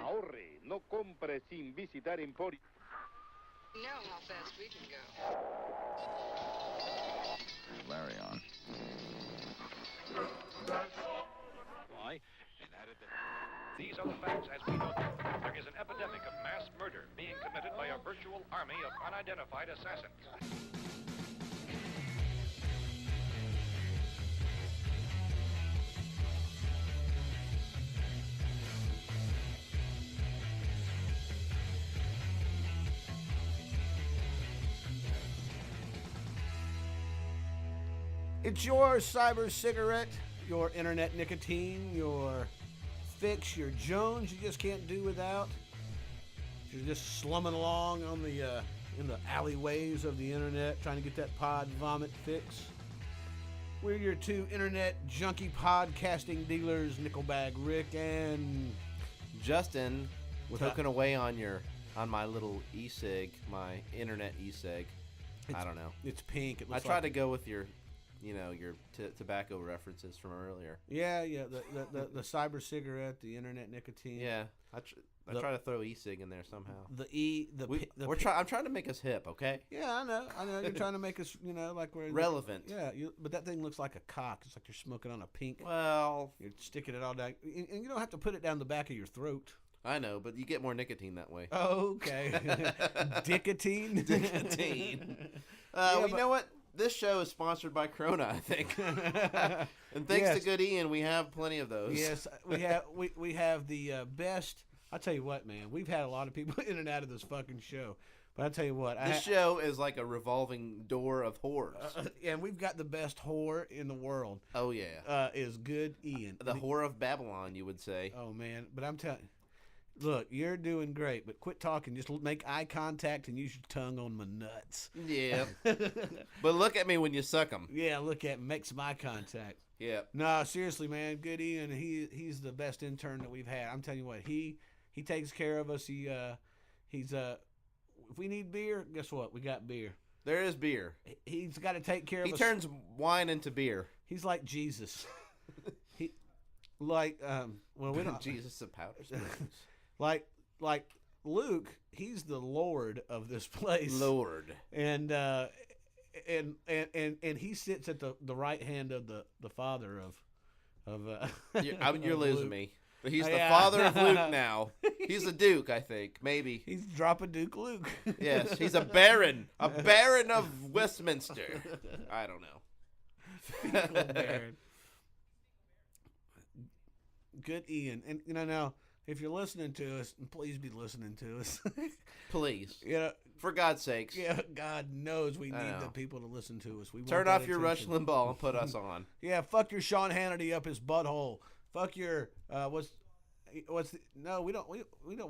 Ahorre, no compre sin visitar Emporio. You know how fast we can go. Larry on. These are the facts as we know them. There is an epidemic of mass murder being committed by a virtual army of unidentified assassins. It's your cyber cigarette, your internet nicotine, your fix, your Jones you just can't do without. You're just slumming along on the in the alleyways of the internet trying to get that pod vomit fix. We're your two internet junkie podcasting dealers, Nickelbag Rick and Justin, token away on my little e-cig, my internet e-cig. I don't know. It's pink. It I looks tried like to go with your tobacco references from earlier. Yeah, the cyber cigarette, the internet nicotine. Yeah, I try to throw e-cig in there somehow. I'm trying to make us hip, okay? Yeah, I know. You're trying to make us, like we're relevant. Yeah, but that thing looks like a cock. It's like you're smoking on a pink. Well, you're sticking it all down, and you don't have to put it down the back of your throat. I know, but you get more nicotine that way. Oh, okay. Nicotine. Nicotine. You know what? This show is sponsored by Corona, I think. And thanks to Good Ian, we have plenty of those. Yes, we have the best. I'll tell you what, man. We've had a lot of people in and out of this fucking show. But I'll tell you what. This show is like a revolving door of whores. And we've got the best whore in the world. Oh, yeah. Is Good Ian. The whore of Babylon, you would say. Oh, man. But I'm telling you. Look, you're doing great, but quit talking. Just make eye contact and use your tongue on my nuts. Yeah. But look at me when you suck them. Yeah, look at me. Make some eye contact. Yeah. No, seriously, man. Good Ian, he's the best intern that we've had. I'm telling you what, he takes care of us. He's if we need beer, guess what? We got beer. There is beer. He's got to take care of us. He turns wine into beer. He's like Jesus. We don't Jesus of powder stones. Like Luke, he's the Lord of this place. Lord. And he sits at the right hand of the father of you're losing Luke. me. But he's the father of Luke now. He's a duke, I think. Maybe. He's Drop a Duke Luke. Yes, he's a baron. A baron of Westminster. I don't know. Baron. Good Ian. And now if you're listening to us, and please be listening to us. Please. Yeah. For God's sakes. Yeah, God knows we need the people to listen to us. We turn off your Rush Limbaugh and put us on. Yeah, fuck your Sean Hannity up his butthole. Fuck your we don't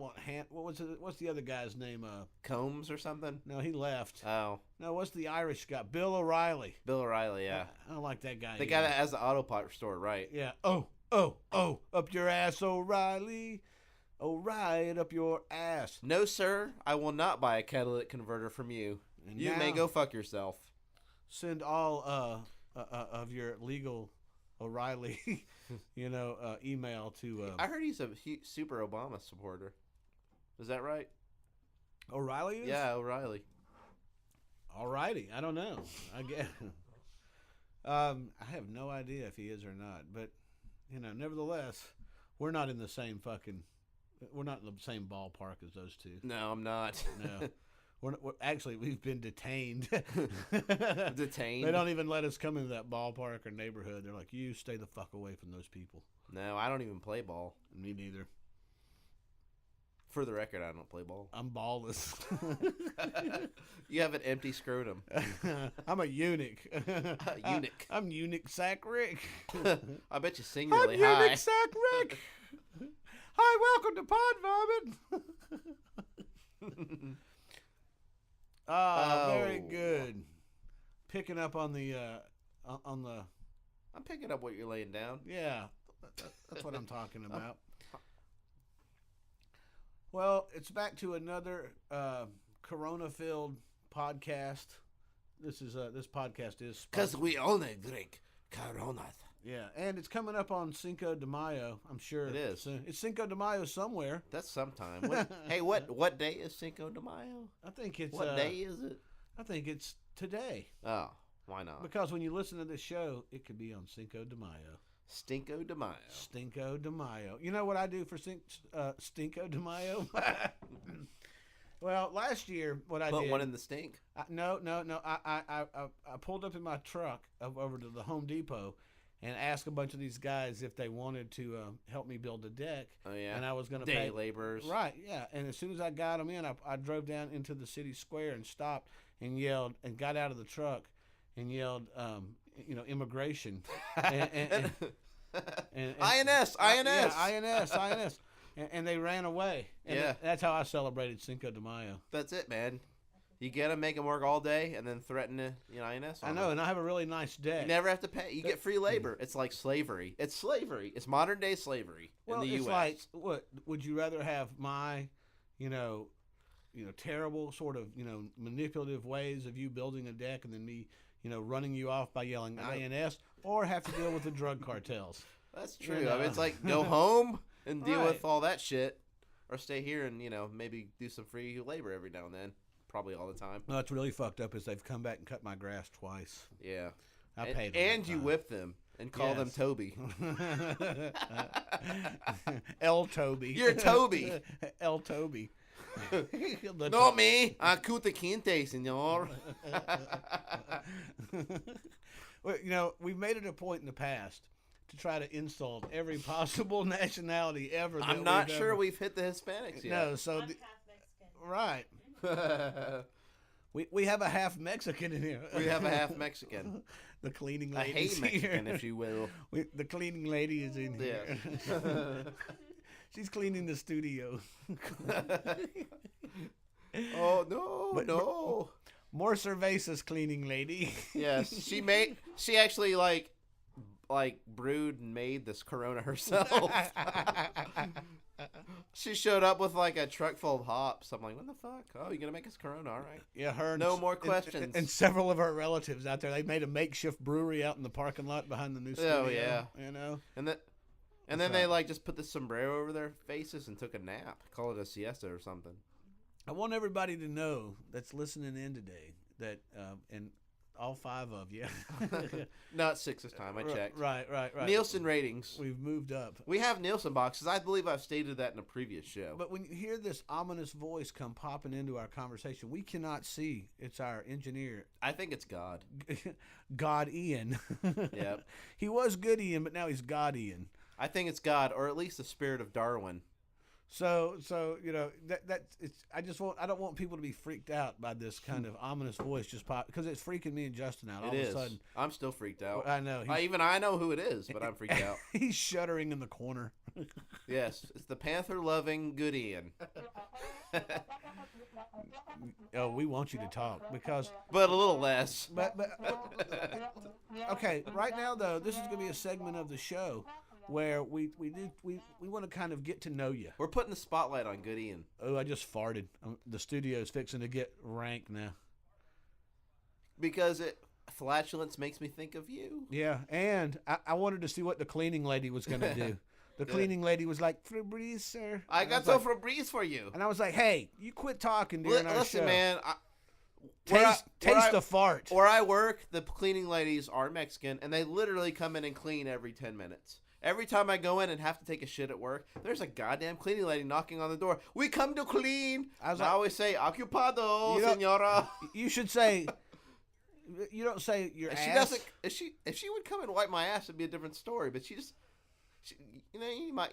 want what's the other guy's name? Combs or something? No, he left. Oh. No, what's the Irish guy? Bill O'Reilly. Bill O'Reilly, yeah. I don't like that guy. The guy that has the auto part store, right? Yeah. Oh, up your ass, O'Reilly. Oh, right up your ass. No, sir, I will not buy a catalytic converter from you. And you may go fuck yourself. Send all of your legal O'Reilly, email to. I heard he's a super Obama supporter. Is that right? O'Reilly is? Yeah, O'Reilly. Alrighty, I don't know. I guess. I have no idea if he is or not, but nevertheless, we're not in the same ballpark as those two. No, I'm not. No. We're actually, we've been detained. Detained? They don't even let us come into that ballpark or neighborhood. They're like, you stay the fuck away from those people. No, I don't even play ball. Me neither. For the record, I don't play ball. I'm ballless. You have an empty scrotum. I'm a eunuch. Eunuch. I'm eunuch Sack Rick. I bet you sing really high. I'm eunuch Sack Rick. Hi, welcome to Pod Vomit. Very good. Picking up on the. I'm picking up what you're laying down. Yeah, that's what I'm talking about. Well, it's back to another Corona-filled podcast. This podcast is because we only drink Coronas. Yeah, and it's coming up on Cinco de Mayo. I'm sure It is. It's Cinco de Mayo somewhere. That's sometime. Hey, what day is Cinco de Mayo? I think it's What day is it? I think it's today. Oh, why not? Because when you listen to this show, it could be on Cinco de Mayo. Stinko de Mayo. Stinko de Mayo. You know what I do for Stinko de Mayo? Well, last year, what I Put did. one in the stink. No. I pulled up in my truck over to the Home Depot and asked a bunch of these guys if they wanted to help me build a deck. Oh, yeah. And I was going to Day pay. laborers. Right, yeah. And as soon as I got them in, I drove down into the city square and stopped and yelled and got out of the truck and yelled, immigration. and INS. Yeah, INS. And they ran away. And Yeah. that's how I celebrated Cinco de Mayo. That's it, man. You get them, make them work all day, and then threaten to, INS. I know, and I have a really nice deck. You never have to pay. You get free labor. It's like slavery. It's slavery. It's modern day slavery Well, in the it's U.S. like, what would you rather have my, terrible sort of, manipulative ways of you building a deck and then me, running you off by yelling INS, or have to deal with the drug cartels? That's true. I mean, it's like go home and deal Right. with all that shit, or stay here and maybe do some free labor every now and then. Probably all the time. No, it's really fucked up is they've come back and cut my grass twice. Yeah. I And- paid them And that you time. whip them and call them Yes. Toby. El Toby. You're Toby. El Toby. No me. Acuta quinte, senor. Well, we've made it a point in the past to try to insult every possible nationality ever. I'm not sure we've hit the Hispanics yet. No, so right. We have a half Mexican in here. We have a half Mexican. The cleaning A lady. hay Mexican, if you will. The cleaning lady is in here. Yeah. She's cleaning the studio. Oh, no, no. More cervezas, cleaning lady. Yes, she actually like brewed and made this Corona herself. She showed up with like a truck full of hops. I'm like, what the fuck? Oh, you're gonna make us Corona? All right. Yeah, her. No more questions. And several of her relatives out there. They made a makeshift brewery out in the parking lot behind the new studio. Oh, yeah. And then they like just put the sombrero over their faces and took a nap. Call it a siesta or something. I want everybody to know that's listening in today that, and all 5 of you. Not 6 this time. I checked. Right. Nielsen ratings. We've moved up. We have Nielsen boxes. I believe I've stated that in a previous show. But when you hear this ominous voice come popping into our conversation, we cannot see. It's our engineer, I think it's God. God Ian. Yep. He was good Ian, but now he's God Ian. I think it's God, or at least the spirit of Darwin. So I don't want people to be freaked out by this kind of ominous voice just pop because it's freaking me and Justin out all It of is. a sudden. I'm still freaked out. I know. I know who it is, but I'm freaked out. He's shuddering in the corner. Yes, it's the panther-loving good Ian. Oh, we want you to talk because. But a little less. But okay, right now though, this is going to be a segment of the show where we want to kind of get to know you. We're putting the spotlight on good Ian. Oh, I just farted. The studio's fixing to get rank now. Because flatulence makes me think of you. Yeah, and I wanted to see what the cleaning lady was going to do. The cleaning lady was like, Febreze, sir. I And got was some like, Febreze for you. and I was like, hey, you quit talking during our Listen, show. man. Taste the fart. Where I work, the cleaning ladies are Mexican, and they literally come in and clean every 10 minutes. Every time I go in and have to take a shit at work, there's a goddamn cleaning lady knocking on the door. We come to clean. I was I like- always say, ocupado, You don't- señora. You should say, you don't say your If ass. she doesn't, if she would come and wipe my ass, it'd be a different story. But she, you might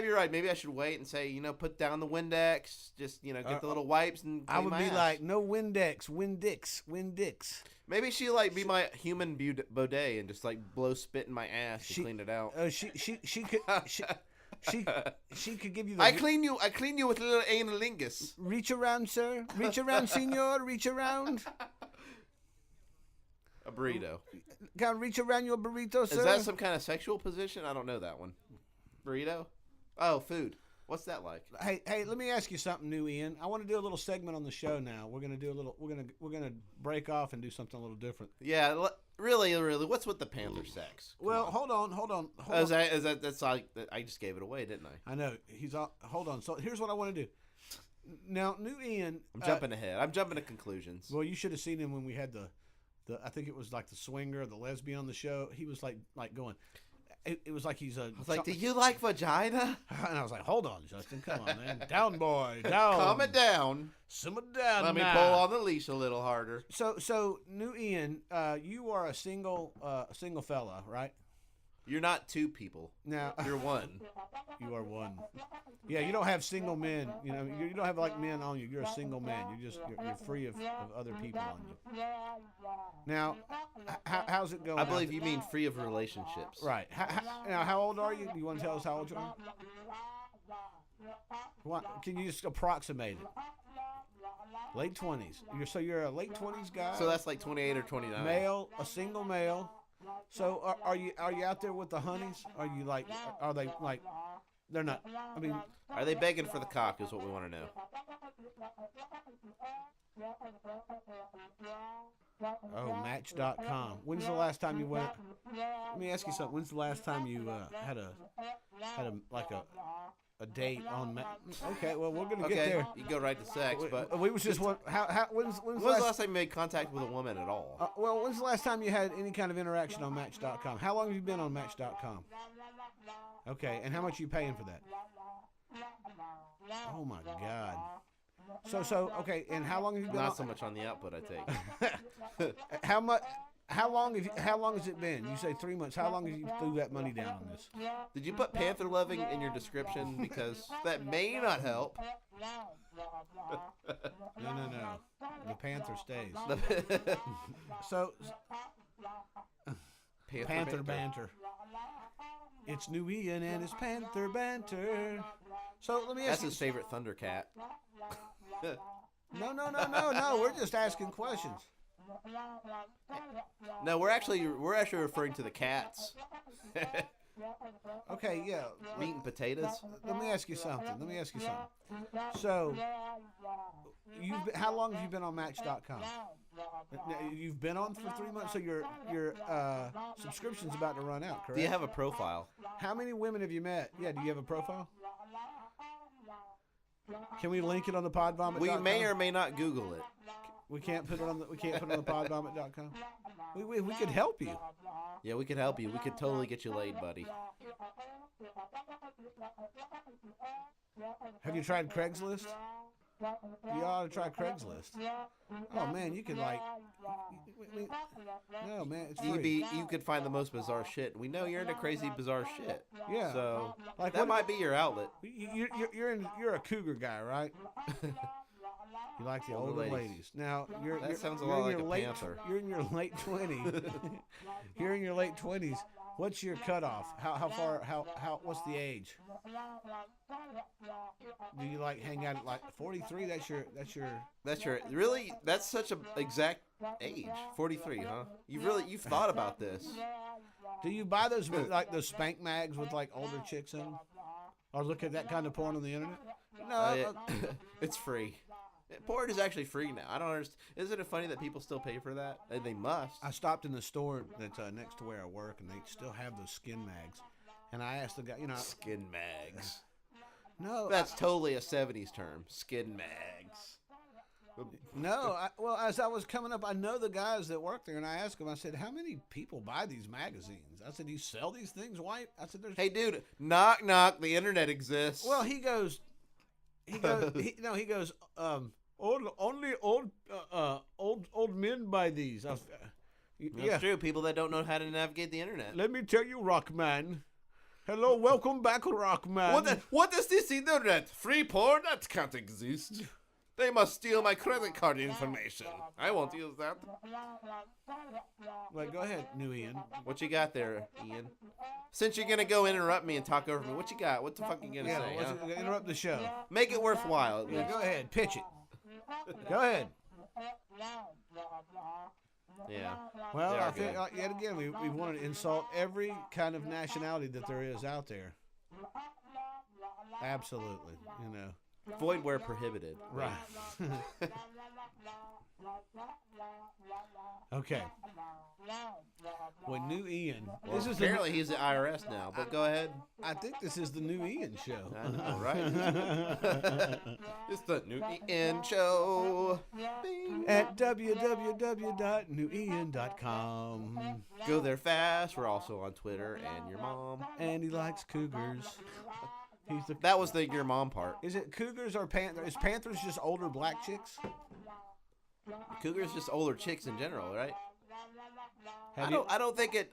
be right. Maybe I should wait and say, put down the Windex, just get the little wipes and clean I would my be ass. like, no Windex, Windix. Maybe she be my human bidet and just blow spit in my ass and clean it out. She could she could give you the I clean you with a little analingus. reach around, sir. Reach around, senor. Reach around. A burrito. Can I reach around your burrito, sir? Is that some kind of sexual position? I don't know that one. Burrito? Oh, food. What's that like? Hey, let me ask you something new, Ian. I want to do a little segment on the show now. We're gonna do a little. We're gonna break off and do something a little different. Yeah, really, what's with the Panther sex? Come Well, on. hold on. That's like I just gave it away, didn't I? I know he's on. Hold on. So here's what I want to do. Now, New Ian. I'm jumping ahead. I'm jumping to conclusions. Well, you should have seen him when we had the I think it was like the swinger, the lesbian on the show. He was like going. It was like he's a. I was like, do you like vagina? And I was like, hold on, Justin, come on, man, down, boy, down, Calm it down. simmer down. Let me now. pull on the leash a little harder. So New Ian, you are a single fella, right? You're not two people. Now You're one. you are one. Yeah, you don't have single men. You know, you don't have like men on you. You're a single man. You're free of other people on you. Now, how's it going? I believe you mean free of relationships. Right. Now, how old are you? Do you want to tell us how old you are? What? Can you just approximate it? Late 20s. You're a late 20s guy. So that's like 28 or 29. Male, a single male. So are you out there with the honeys? Are you like? Are they like? They're not. I mean, Are they begging for the cock is what we want to know. oh, Match.com. When's the last time you went? Let me ask you something. When's the last time you had a date on Match? Okay, well we're gonna get Okay, there. you go right to sex, but We was just when's when's the last time you made contact with a woman at all? well, when's the last time you had any kind of interaction on Match.com? How long have you been on Match.com? Okay, and how much are you paying for that? Oh my God. So okay, and how long have you been? Not on, so much on the output I take. How much? How long has it been? You say 3 months. How long have you threw that money down on this? Did you put Panther loving in your description? Because that may not help. No. The Panther stays. So Panther banter. It's New Ian and his Panther banter. So let me ask That's you. his favorite Thundercat. No. We're just asking questions. No, we're actually referring to the cats. Okay, yeah. Meat and potatoes. Let me ask you something. So, how long have you been on Match.com? You've been on for 3 months, so your subscription's about to run out, correct? Do you have a profile? How many women have you met? Yeah, do you have a profile? Can we link it on the podvomit.com? We may or may not Google it. We can't put it on the podvomit.com. We could help you. Yeah, we could help you. We could totally get you laid, buddy. Have you tried Craigslist? You ought to try Craigslist. Oh man, you could like. No man, it's free. You could find the most bizarre shit. We know you're into crazy bizarre shit. Yeah. So Like that what- might be your outlet. You're a cougar guy, right? You like the older ladies. Now That sounds a lot like a panther. You're in your late 20s. You're in your late 20s. What's your cutoff? How far? What's the age? Do you like hang out at like 43? That's such a exact age. 43, huh? You've thought about this. Do you buy those like those spank mags with like older chicks in them, or look at that kind of porn on the internet? No. It's free. Porn is actually free now. I don't understand. Isn't it funny that people still pay for that? They must. I stopped in the store that's next to where I work, and they still have those skin mags. And I asked the guy, Skin mags. no, That's totally a 70s term. Skin mags. no. As I was coming up, I know the guys that work there, and I asked them. I said, "How many people buy these magazines?" I said, "Do you sell these things white?" I said, "There's." Hey, dude, knock, knock. The internet exists. Well, he goes. He goes. Only old men buy these. That's true. People that don't know how to navigate the internet. Let me tell you, Rockman. Hello, welcome back, Rockman. What is this internet? Free porn? That can't exist. They must steal my credit card information. I won't use that. Wait, go ahead, New Ian. What you got there, Ian? Since you're gonna go interrupt me and talk over me, what you got? What the fuck you gonna say? Huh? Interrupt the show. Make it worthwhile. At Yeah, least. go ahead, pitch it. Go ahead. Yeah. Well, They are I think good. yet again we wanted to insult every kind of nationality that there is out there. Absolutely, Void where prohibited. Right. Okay. When New Ian. This is Apparently he's the IRS now, but go ahead. I think this is the New Ian show. I know, right? It's the New Ian Show. Bing. At www.newian.com. Go there fast. We're also on Twitter and your mom. And he likes cougars. He's the. That was the your mom part. Is it cougars or panthers? Is panthers just older black chicks? Cougars just older chicks in general, right? Have you I don't think it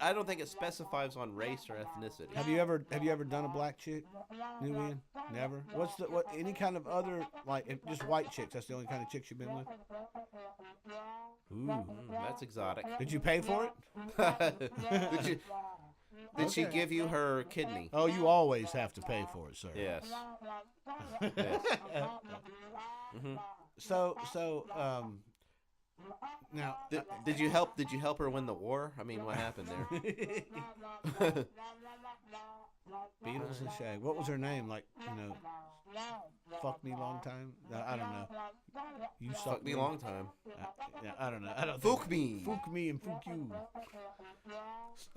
specifies on race or ethnicity. have you ever done a black chick, New Ian? Never. What any kind of other just white chicks? That's the only kind of chicks you've been with. Ooh. That's exotic. Did you pay for it? Did she Okay. give you her kidney? Oh, you always have to pay for it, sir. Yes. Yes. So now Did you help her win the war? I mean, what happened there? Beatles and Shag. What was her name? Fuck me long time. I don't know. You Fuck me long time. Yeah, I don't know. I don't. Fuck me. Fuck me and fuck you.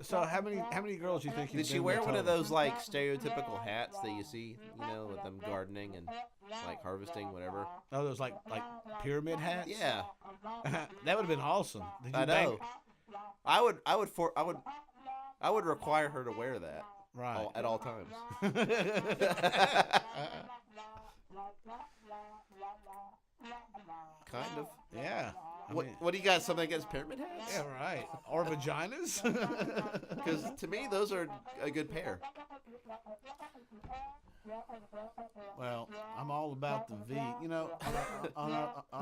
So how many girls do you think? Did she wear one of those stereotypical hats that you see, with them gardening and harvesting, whatever? Oh, those like pyramid hats. Yeah, That would have been awesome. Did you I bang- know. I would require her to wear that Right. at all times. Kind of. Yeah. I mean, What do you got? Something against pyramid hats? yeah, right. Or vaginas. Because to me, those are a good pair. Well, I'm all about the V. I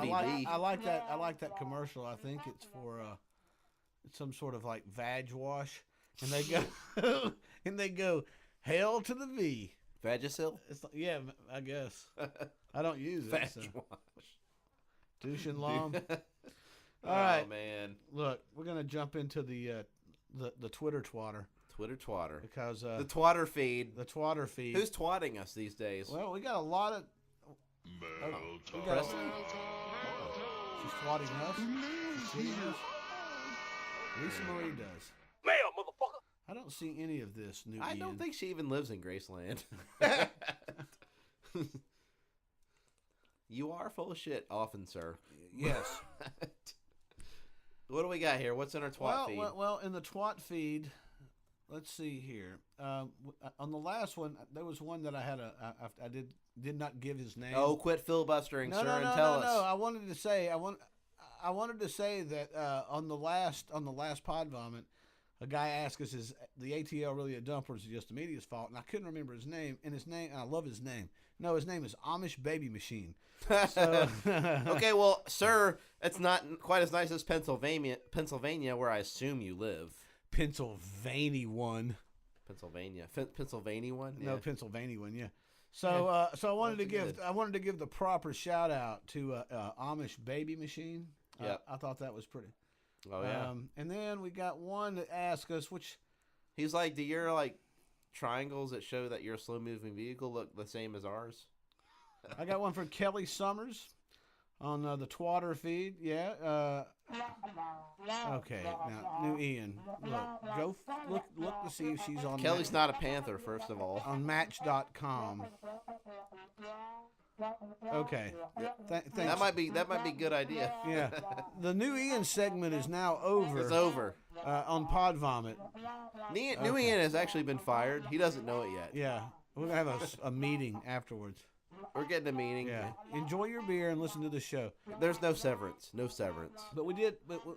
VD. like that. I like that commercial. I think it's for it's some sort of vag wash, and they go and they go hell to the V. Vagisil? It's yeah, I guess. I don't use it. Vag So. wash. Douche and long. Oh, All right. man. Look, we're gonna jump into the Twitter twatter Twitter twatter. because The twatter feed. the twatter feed. Who's twatting us these days? Well, we got a lot of. We got Preston? She's twatting us. She's tweeting us. Lisa Marie does. I don't see any of this, New I Ian. don't think she even lives in Graceland. You are full of shit often, sir. Yes. What do we got here? What's in our twat feed? Well, in the twat feed, let's see here. On the last one, there was one that I had I did not give his name. Oh, quit filibustering, sir, and no, tell us. No, I wanted to say that on the last Pod Vomit, a guy asked us, "Is the ATL really a dump, or is it just the media's fault?" And I couldn't remember his name. And I love his name. No, his name is Amish Baby Machine. So, Okay, well, sir, it's not quite as nice as Pennsylvania, where I assume you live. Pennsylvania one. Pennsylvania one. No, Yeah. Pennsylvania one. Yeah. So I wanted That's to give the proper shout out to Amish Baby Machine. Yep. I thought that was pretty. Oh yeah. And then we got one that asked us, which He's like, do your triangles that show that you're a slow moving vehicle look the same as ours? I got one from Kelly Summers on the Twatter feed. Yeah. Okay. Now, New Ian, look to see if she's on. Kelly's not a panther, first of all. on Match.com. Okay. Thanks. That might be a good idea. Yeah. The New Ian segment is now over. It's over. On Pod Vomit. New Ian has actually been fired. He doesn't know it yet. Yeah. We're going to have a meeting afterwards. We're getting a meeting. Yeah. Enjoy your beer and listen to the show. There's no severance. No severance. But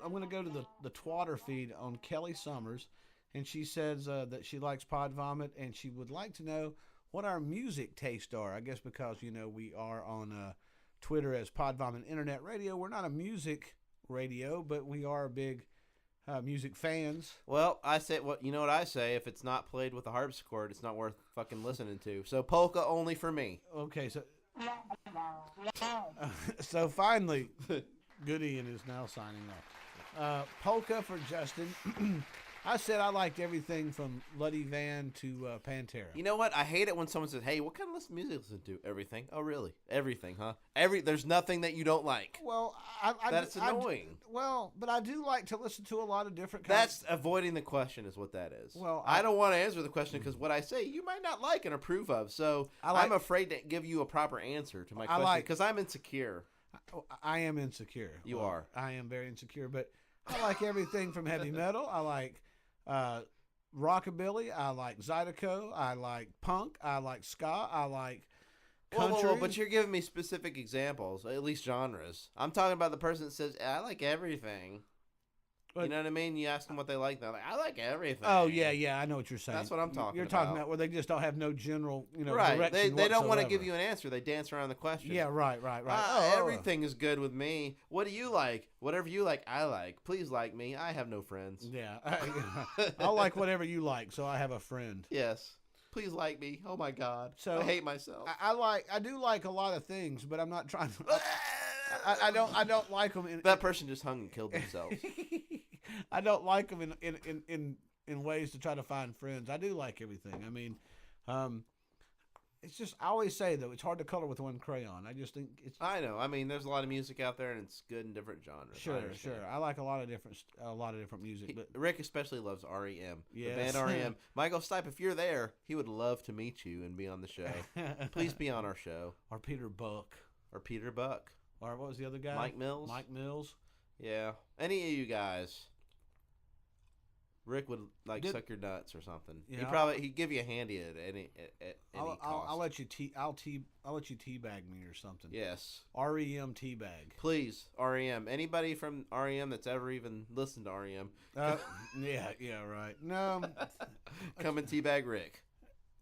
I'm going to go to the Twatter feed on Kelly Summers, and she says that she likes Pod Vomit, and she would like to know what our music tastes are. I guess because, we are on Twitter as Pod Vomit Internet Radio. We're not a music radio, but we are big music fans. Well, you know what I say? If it's not played with a harpsichord, it's not worth fucking listening to. So polka only for me. Okay, so finally, Good Ian is now signing off. Polka for Justin. I said I liked everything from Luddy Van to Pantera. You know what? I hate it when someone says, "Hey, what kind of music listen to?" Everything. Oh, really? Everything, huh? There's nothing that you don't like. Well, That's annoying. But I do like to listen to a lot of different kinds. That's avoiding the question, is what that is. Well, I don't want to answer the question because what I say you might not like and approve of. So I'm afraid to give you a proper answer to my question because I'm insecure. I am insecure. You are. I am very insecure, but I like everything from heavy metal. I like rockabilly. I like Zydeco. I like punk. I like ska. I like country. Whoa, but you're giving me specific examples, at least genres. I'm talking about the person that says, I like everything. But, you know what I mean? You ask them what they like, they're like, I like everything. Oh, yeah, I know what you're saying. That's what I'm talking about. You're talking about where they just don't have no general, right. direction They don't want to whatsoever. give you an answer. They dance around the question. Yeah, right. Everything is good with me. What do you like? Whatever you like, I like. Please like me. I have no friends. Yeah. I'll like whatever you like, so I have a friend. Yes. Please like me. Oh, my God. So I hate myself. I do like a lot of things, but I'm not trying to... I don't like them. That person just hung and killed themselves. I don't like them in ways to try to find friends. I do like everything. I mean, it's just, I always say though, it's hard to color with one crayon. I just think it's. I know. I mean, there's a lot of music out there, and it's good in different genres. Sure. I like a lot of different music. But Rick especially loves REM. Yes. The band REM. Michael Stipe, if you're there, he would love to meet you and be on the show. Please be on our show. Or Peter Buck. Or Peter Buck. Or what was the other guy? Mike Mills. Mike Mills. Yeah. Any of you guys. Rick would suck your nuts or something. Yeah, He'd give you a handy at any cost. I'll let you teabag me or something. Yes. REM teabag. Please, REM. Anybody from REM that's ever even listened to REM. Yeah, right. No. Come and teabag Rick.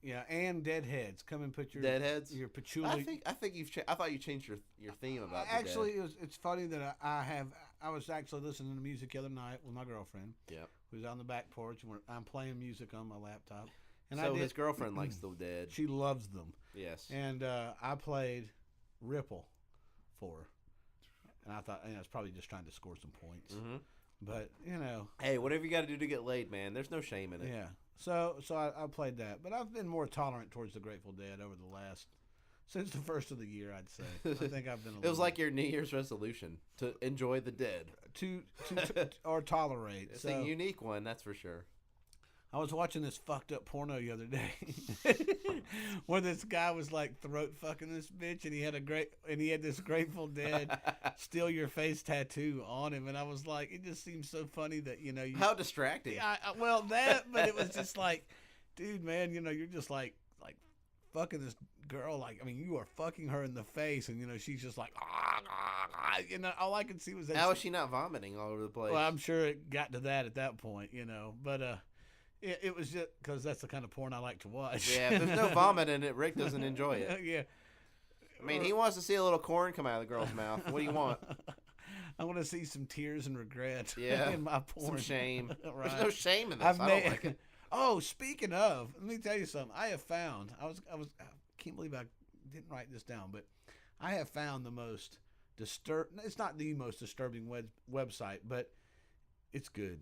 Yeah, and Deadheads. Come and put your Deadheads. Your patchouli. I think you've. I thought you changed your theme about. Actually, it's funny that I was actually listening to music the other night with my girlfriend. Yeah. Who was on the back porch, and I'm playing music on my laptop. And so his girlfriend likes the Dead. She loves them. Yes. And I played Ripple for her, and I thought, it's probably just trying to score some points. Mm-hmm. But hey, whatever you got to do to get laid, man. There's no shame in it. Yeah. So I played that, but I've been more tolerant towards the Grateful Dead since the first of the year, I'd say. I think I've been. It was like your New Year's resolution to enjoy the Dead, or tolerate. It's a unique one, that's for sure. I was watching this fucked up porno the other day, where this guy was like throat fucking this bitch, and he had this Grateful Dead "Steal Your Face" tattoo on him, and I was like, it just seems so funny that how distracting. But it was just like, dude, man, you're just like fucking this girl, you are fucking her in the face, and she's just like, all I could see was that. How is she not vomiting all over the place? Well, I'm sure it got to that at that point, but it was just because that's the kind of porn I like to watch. Yeah, if there's no vomit in it, Rick doesn't enjoy it. Yeah. I mean, he wants to see a little corn come out of the girl's mouth. What do you want? I want to see some tears and regret. Yeah, in my porn. Some shame. Right. There's no shame in this. I don't like it. Oh, speaking of, let me tell you something. I have found. I can't believe I didn't write this down, but I have found the most It's not the most disturbing website, but it's good.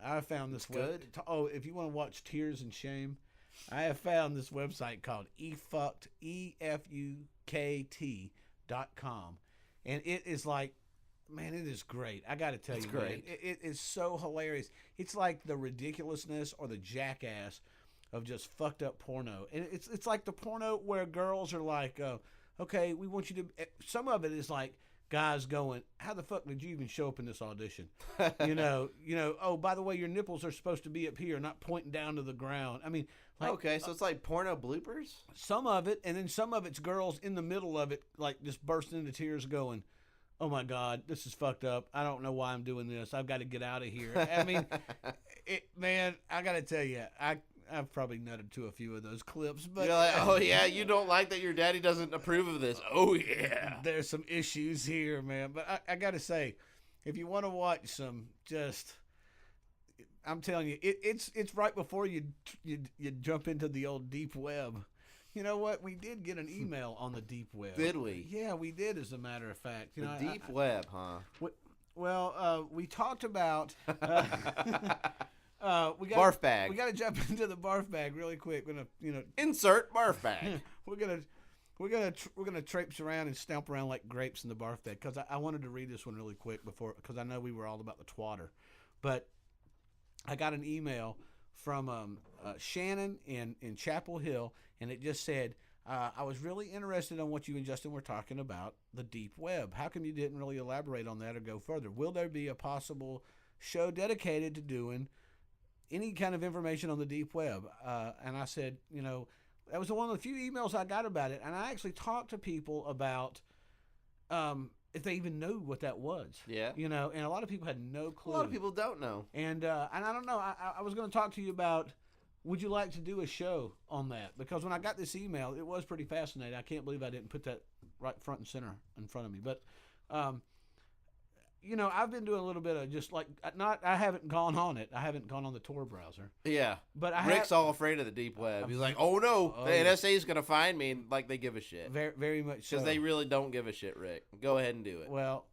I found this good. If you want to watch tears and shame, I have found this website called EFUKT.com, and it is like, man, it is great. I got to tell you, great. Man, it is so hilarious. It's like the ridiculousness or the jackass of just fucked up porno, and it's like the porno where girls are like, okay, we want you to. Some of it is like guys going, how the fuck did you even show up in this audition? Oh, by the way, your nipples are supposed to be up here, not pointing down to the ground. I mean, okay, so it's like porno bloopers? Some of it, and then some of it's girls in the middle of it, like just bursting into tears going, oh my God, this is fucked up. I don't know why I'm doing this. I've got to get out of here. I mean, man, I got to tell you, I've probably nutted to a few of those clips, but you're like, oh yeah, you don't like that your daddy doesn't approve of this. Oh yeah, there's some issues here, man. But I got to say, if you want to watch some, I'm telling you, it's right before you jump into the old deep web. You know what? We did get an email on the deep web. Did we? Yeah, we did. As a matter of fact, the deep web, huh? Well, we talked about. We got Barf bag. We got to jump into the barf bag really quick. We're gonna, Insert barf bag. we're gonna traipse around and stomp around like grapes in the barf bag because I wanted to read this one really quick because I know we were all about the twatter, but I got an email from Shannon in Chapel Hill, and it just said, I was really interested on what you and Justin were talking about, the deep web. How come you didn't really elaborate on that or go further? Will there be a possible show dedicated to doing any kind of information on the deep web? And I said, that was one of the few emails I got about it. And I actually talked to people about if they even knew what that was. Yeah. And a lot of people had no clue. A lot of people don't know. And I don't know. I was going to talk to you about, would you like to do a show on that? Because when I got this email, it was pretty fascinating. I can't believe I didn't put that right front and center in front of me. But, I've been doing a little bit of just like, I haven't gone on it. I haven't gone on the Tor browser. Yeah. But Rick's all afraid of the deep web. He's like, oh no, the yeah. NSA is going to find me. And like they give a shit. Very, very much so. Because they really don't give a shit, Rick. Go ahead and do it. Well,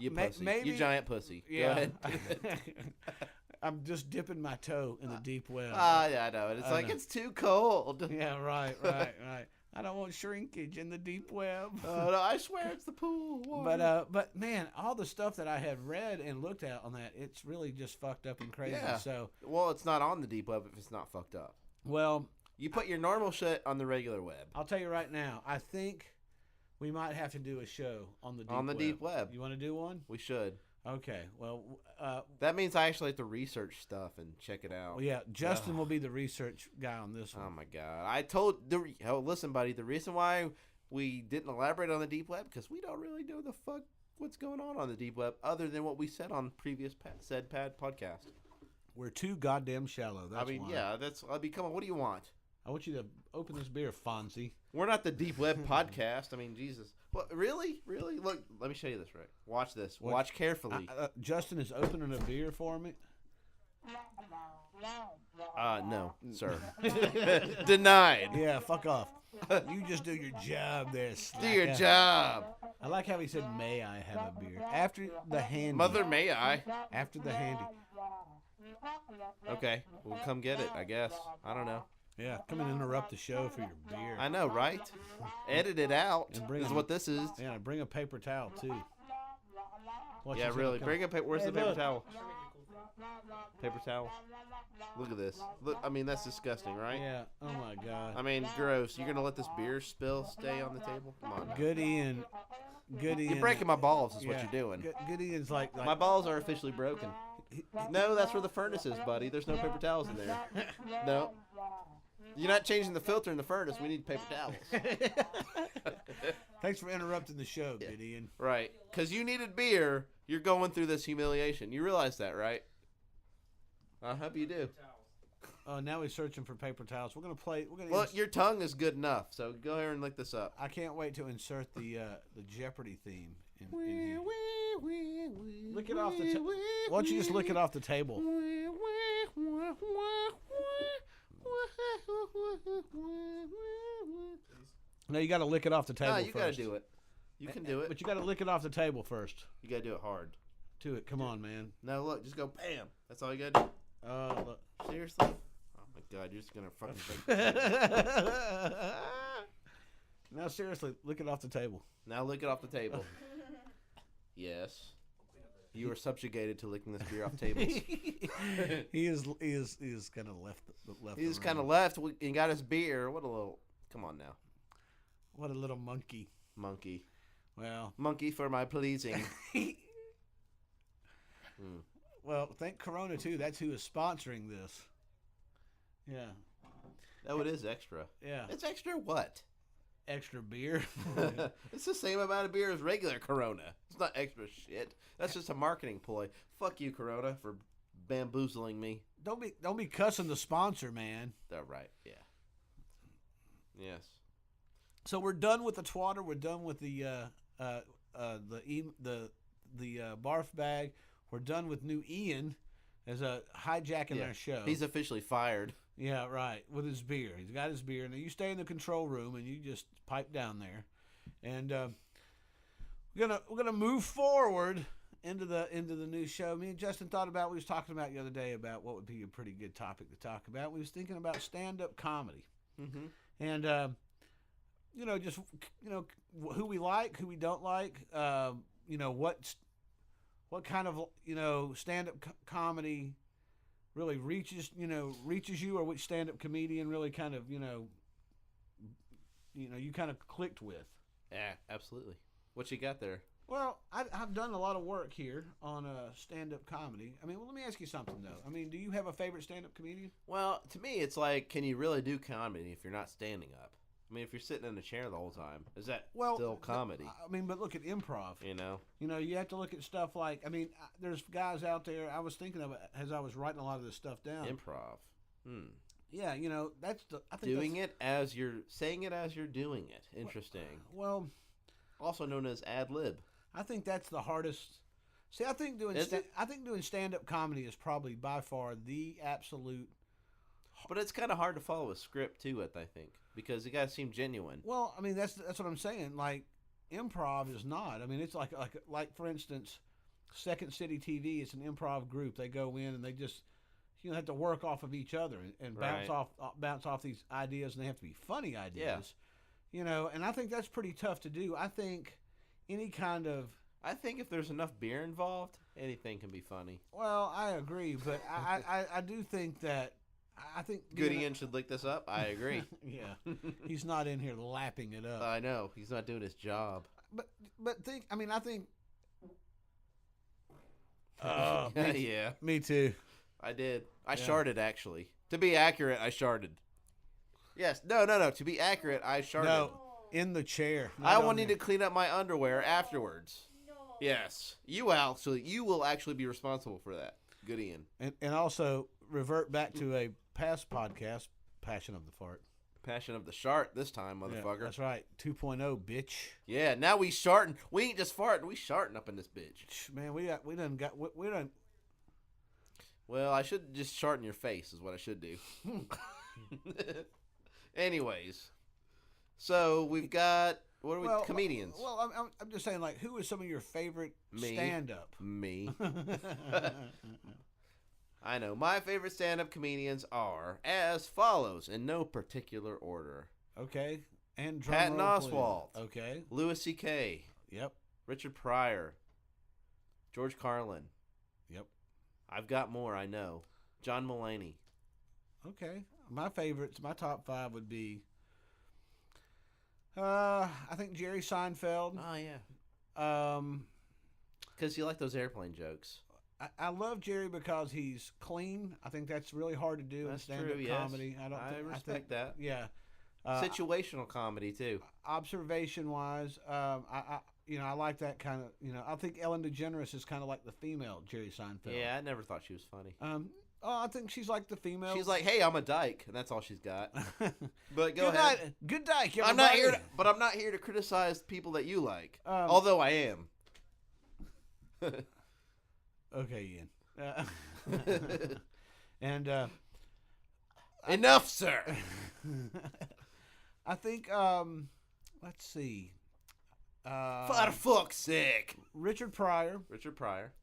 You pussy. Maybe, You giant pussy. Yeah. Go ahead and do it. I'm just dipping my toe in the deep web. Yeah, I know. And it's like, it's too cold. Yeah, right. I don't want shrinkage in the deep web. Oh, no, I swear it's the pool water. But man, all the stuff that I have read and looked at on that, it's really just fucked up and crazy. Yeah. So, well, it's not on the deep web if it's not fucked up. well, You put your normal shit on the regular web. I'll tell you right now, I think we might have to do a show on the deep web. On the deep web. You want to do one? We should. Okay. Well, That means I actually have to research stuff and check it out. yeah, Justin will be the research guy on this one. Oh my god! I told listen, buddy. The reason why we didn't elaborate on the deep web because we don't really know the fuck what's going on the deep web, other than what we said on previous said pad podcast. We're too goddamn shallow. That's why. Yeah, come on. What do you want? I want you to open this beer, Fonzie. We're not the deep web podcast. I mean, Jesus. What? Really? Look, let me show you this. Right? Watch this. Watch carefully. Justin is opening a beer for me. No, sir. Denied. Yeah, fuck off. You just do your job there, Do your job. I like how he said, "May I have a beer?" After the handy. Mother, may I? After the handy. Okay, we'll come get it, I guess. I don't know. Yeah, come and interrupt the show for your beer. I know, right? Edit it out. And bring is a- what this is. Yeah, bring a paper towel too. Watch Yeah, this really. come- Bring a paper. Where's Hey, the paper look. towel? Paper towel. Look at this. Look, I mean, that's disgusting, right? Yeah. Oh my God. I mean, gross. You're gonna let this beer spill stay on the table? Come on. Good Ian. You're breaking my balls. Is what you're doing. Good Ian's like My balls are officially broken. No, that's where the furnace is, buddy. There's no paper towels in there. No. You're not changing the filter in the furnace. We need paper towels. Thanks for interrupting the show, Good Ian. Right. Because you needed beer. You're going through this humiliation. You realize that, right? I hope you do. Oh, now he's searching for paper towels. We're gonna play. Well, your tongue is good enough, so go ahead and lick this up. I can't wait to insert the Jeopardy theme in here. Lick it off the. Why don't you just lick it off the table? No, you got to lick it off the table. No, you got to first. do it. You can do it. But you got to lick it off the table first. You got to do it hard. Do it. Come on, man. No, look, just go bam. That's all you got to do. Look. Seriously? Oh my God, you're just gonna fucking. Now, seriously, lick it off the table. Now lick it off the table. Yes. You are subjugated to licking this beer off tables. He is kind of left. He's kind of left and got his beer. What a little. Come on now. What a little monkey. Monkey. Well. Monkey for my pleasing. Well, thank Corona too. That's who is sponsoring this. Yeah. Oh, it is extra. Yeah. It's extra what? Extra beer. It's the same amount of beer as regular Corona. It's not extra shit. That's just a marketing ploy. Fuck you, Corona, for bamboozling me. Don't be cussing the sponsor, man. Oh, right. Yeah. Yes. So we're done with the twatter. We're done with the barf bag. We're done with new Ian as a hijacking our show. He's officially fired. Yeah, right. With his beer. He's got his beer. Now you stay in the control room and you just pipe down there. And we're gonna move forward into the new show. Me and Justin thought about. We was talking about the other day about what would be a pretty good topic to talk about. We was thinking about stand-up comedy, and just who we like, who we don't like. What kind of stand-up comedy really reaches you, or which stand-up comedian really kind of you kind of clicked with. Yeah, absolutely. What you got there? Well, I've done a lot of work here on stand-up comedy. I mean, let me ask you something, though. I mean, do you have a favorite stand-up comedian? Well, to me, it's like, can you really do comedy if you're not standing up? I mean, if you're sitting in a chair the whole time, is that still comedy? I mean, but look at improv. You have to look at stuff like, I mean, there's guys out there, I was thinking of it as I was writing a lot of this stuff down. Improv. Yeah, I think doing it as you're saying it as you're doing it. Interesting. Well, also known as ad lib. I think that's the hardest. See, I think doing stand-up comedy is probably by far the absolute. But it's kind of hard to follow a script too. I think because you gotta seem genuine. Well, I mean that's what I'm saying. Like improv is not. I mean it's like for instance, Second City TV. It's an improv group. They go in and they just have to work off of each other and bounce off these ideas, and they have to be funny ideas. Yeah. And I think that's pretty tough to do. I think I think if there's enough beer involved, anything can be funny. Well, I agree, but I do think that I think Goody Ian should lick this up. I agree. Yeah, he's not in here lapping it up. I know he's not doing his job. But I think. Yeah, me too. I did. I sharted actually. To be accurate, I sharted. Yes. No. To be accurate, I sharted. No, in the chair. I wanted to clean up my underwear afterwards. No. Yes. You will actually be responsible for that. Good Ian. And also revert back to a past podcast, Passion of the Fart. Passion of the Shart this time, motherfucker. Yeah, that's right. 2.0, bitch. Yeah, now we sharting. We ain't just farting. We sharting up in this bitch. Man, we done. Well, I should just shart in your face is what I should do. Anyways, so we've got comedians. Well, I'm just saying, like, who is some of your favorite stand-up? Me. I know. My favorite stand-up comedians are as follows, in no particular order. Okay. And Patton Oswalt. Okay. Louis C.K. Yep. Richard Pryor. George Carlin. Yep. I've got more, I know. John Mulaney. Okay. My favorites, my top 5 would be, I think Jerry Seinfeld. Oh, yeah. Because you like those airplane jokes. I love Jerry because he's clean. I think that's really hard to do in stand-up comedy. I respect that. Yeah. Situational comedy too. Observation-wise, I like that kind of. I think Ellen DeGeneres is kind of like the female Jerry Seinfeld. Yeah, I never thought she was funny. I think she's like the female. She's like, hey, I'm a dyke, and that's all she's got. But go ahead. Good dyke. Everybody. I'm not here, I'm not here to criticize people that you like. Although I am. Okay, Ian. And enough, sir. I think. Let's see. For fuck's sake. Richard Pryor.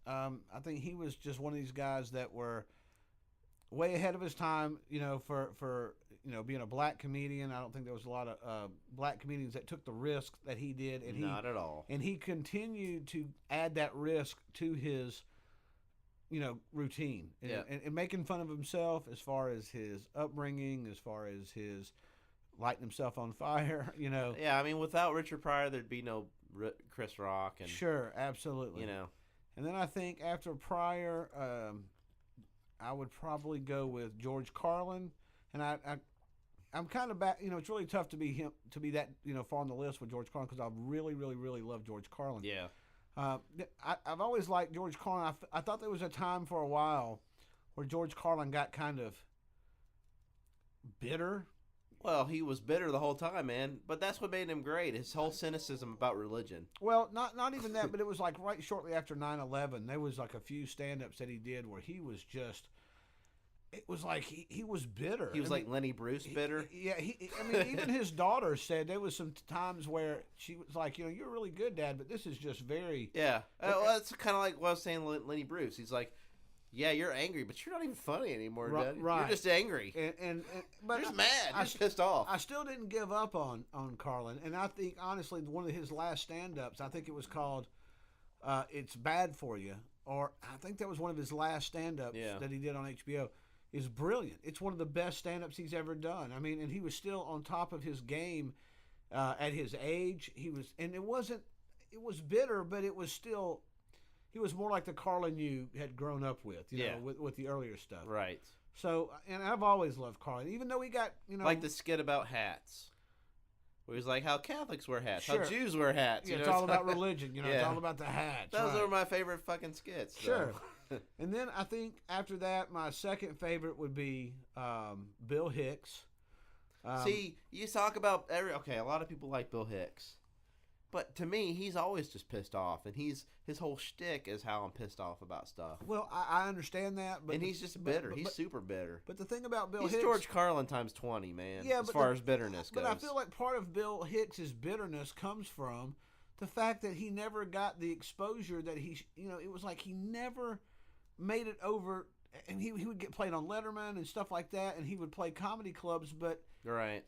I think he was just one of these guys that were way ahead of his time. For being a black comedian. I don't think there was a lot of black comedians that took the risk that he did. And not at all. And he continued to add that risk to his routine and making fun of himself as far as his upbringing, as far as his lighting himself on fire, Yeah, I mean, without Richard Pryor, there'd be no Chris Rock. And sure, absolutely. And then I think after Pryor, I would probably go with George Carlin, and I'm kind of back. It's really tough to be that far on the list with George Carlin because I really, really, really love George Carlin. Yeah. I've always liked George Carlin. I thought there was a time for a while where George Carlin got kind of bitter. Well, he was bitter the whole time, man. But that's what made him great. His whole cynicism about religion. Well, not even that, but it was like right shortly after 9/11. There was like a few stand-ups that he did where he was just it was like he was bitter. He was I like mean, Lenny Bruce bitter. Yeah, I mean, even his daughter said there was some times where she was like, you're really good, Dad, but this is just very. Yeah, well, it's kind of like what I was saying, Lenny Bruce. He's like, yeah, you're angry, but you're not even funny anymore, Dad. Right. You're just angry. But You're just mad. You're just pissed off. I still didn't give up on Carlin, and I think honestly one of his last stand-ups, I think it was called "It's Bad for You," or I think that was one of his last stand-ups that he did on HBO. Is brilliant. It's one of the best stand-ups he's ever done. I mean, and he was still on top of his game at his age. He was, and it was bitter, but it was still, he was more like the Carlin you had grown up with, you know, with the earlier stuff. Right. So, and I've always loved Carlin, even though he got, like the skit about hats. Where he's like, how Catholics wear hats, Sure. how Jews wear hats. Yeah, it's all about religion, it's Yeah. all about the hats. Those right. are my favorite fucking skits. Sure. though. And then I think after that, my second favorite would be Bill Hicks. See, you talk about a lot of people like Bill Hicks. But to me, he's always just pissed off, and his whole shtick is how I'm pissed off about stuff. Well, I understand that, but And he's just bitter. He's super bitter. But the thing about Bill He's Hicks, George Carlin times 20, man. Yeah, as but far as bitterness goes. But I feel like part of Bill Hicks's bitterness comes from the fact that he never got the exposure that it was like he never made it over, and he would get played on Letterman and stuff like that, and he would play comedy clubs, but right.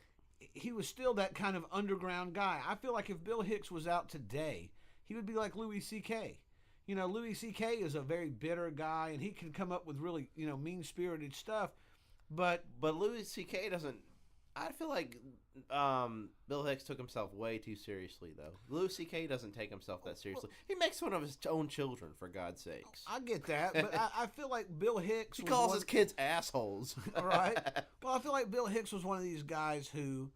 he was still that kind of underground guy. I feel like if Bill Hicks was out today, he would be like Louis C.K. Louis C.K. is a very bitter guy, and he can come up with really, mean-spirited stuff. But Louis C.K. doesn't. I feel like Bill Hicks took himself way too seriously, though. Louis C.K. doesn't take himself that seriously. He makes fun of his own children, for God's sakes. I get that, but I feel like Bill Hicks. He calls his kids assholes. Right. Well, I feel like Bill Hicks was one of these guys who.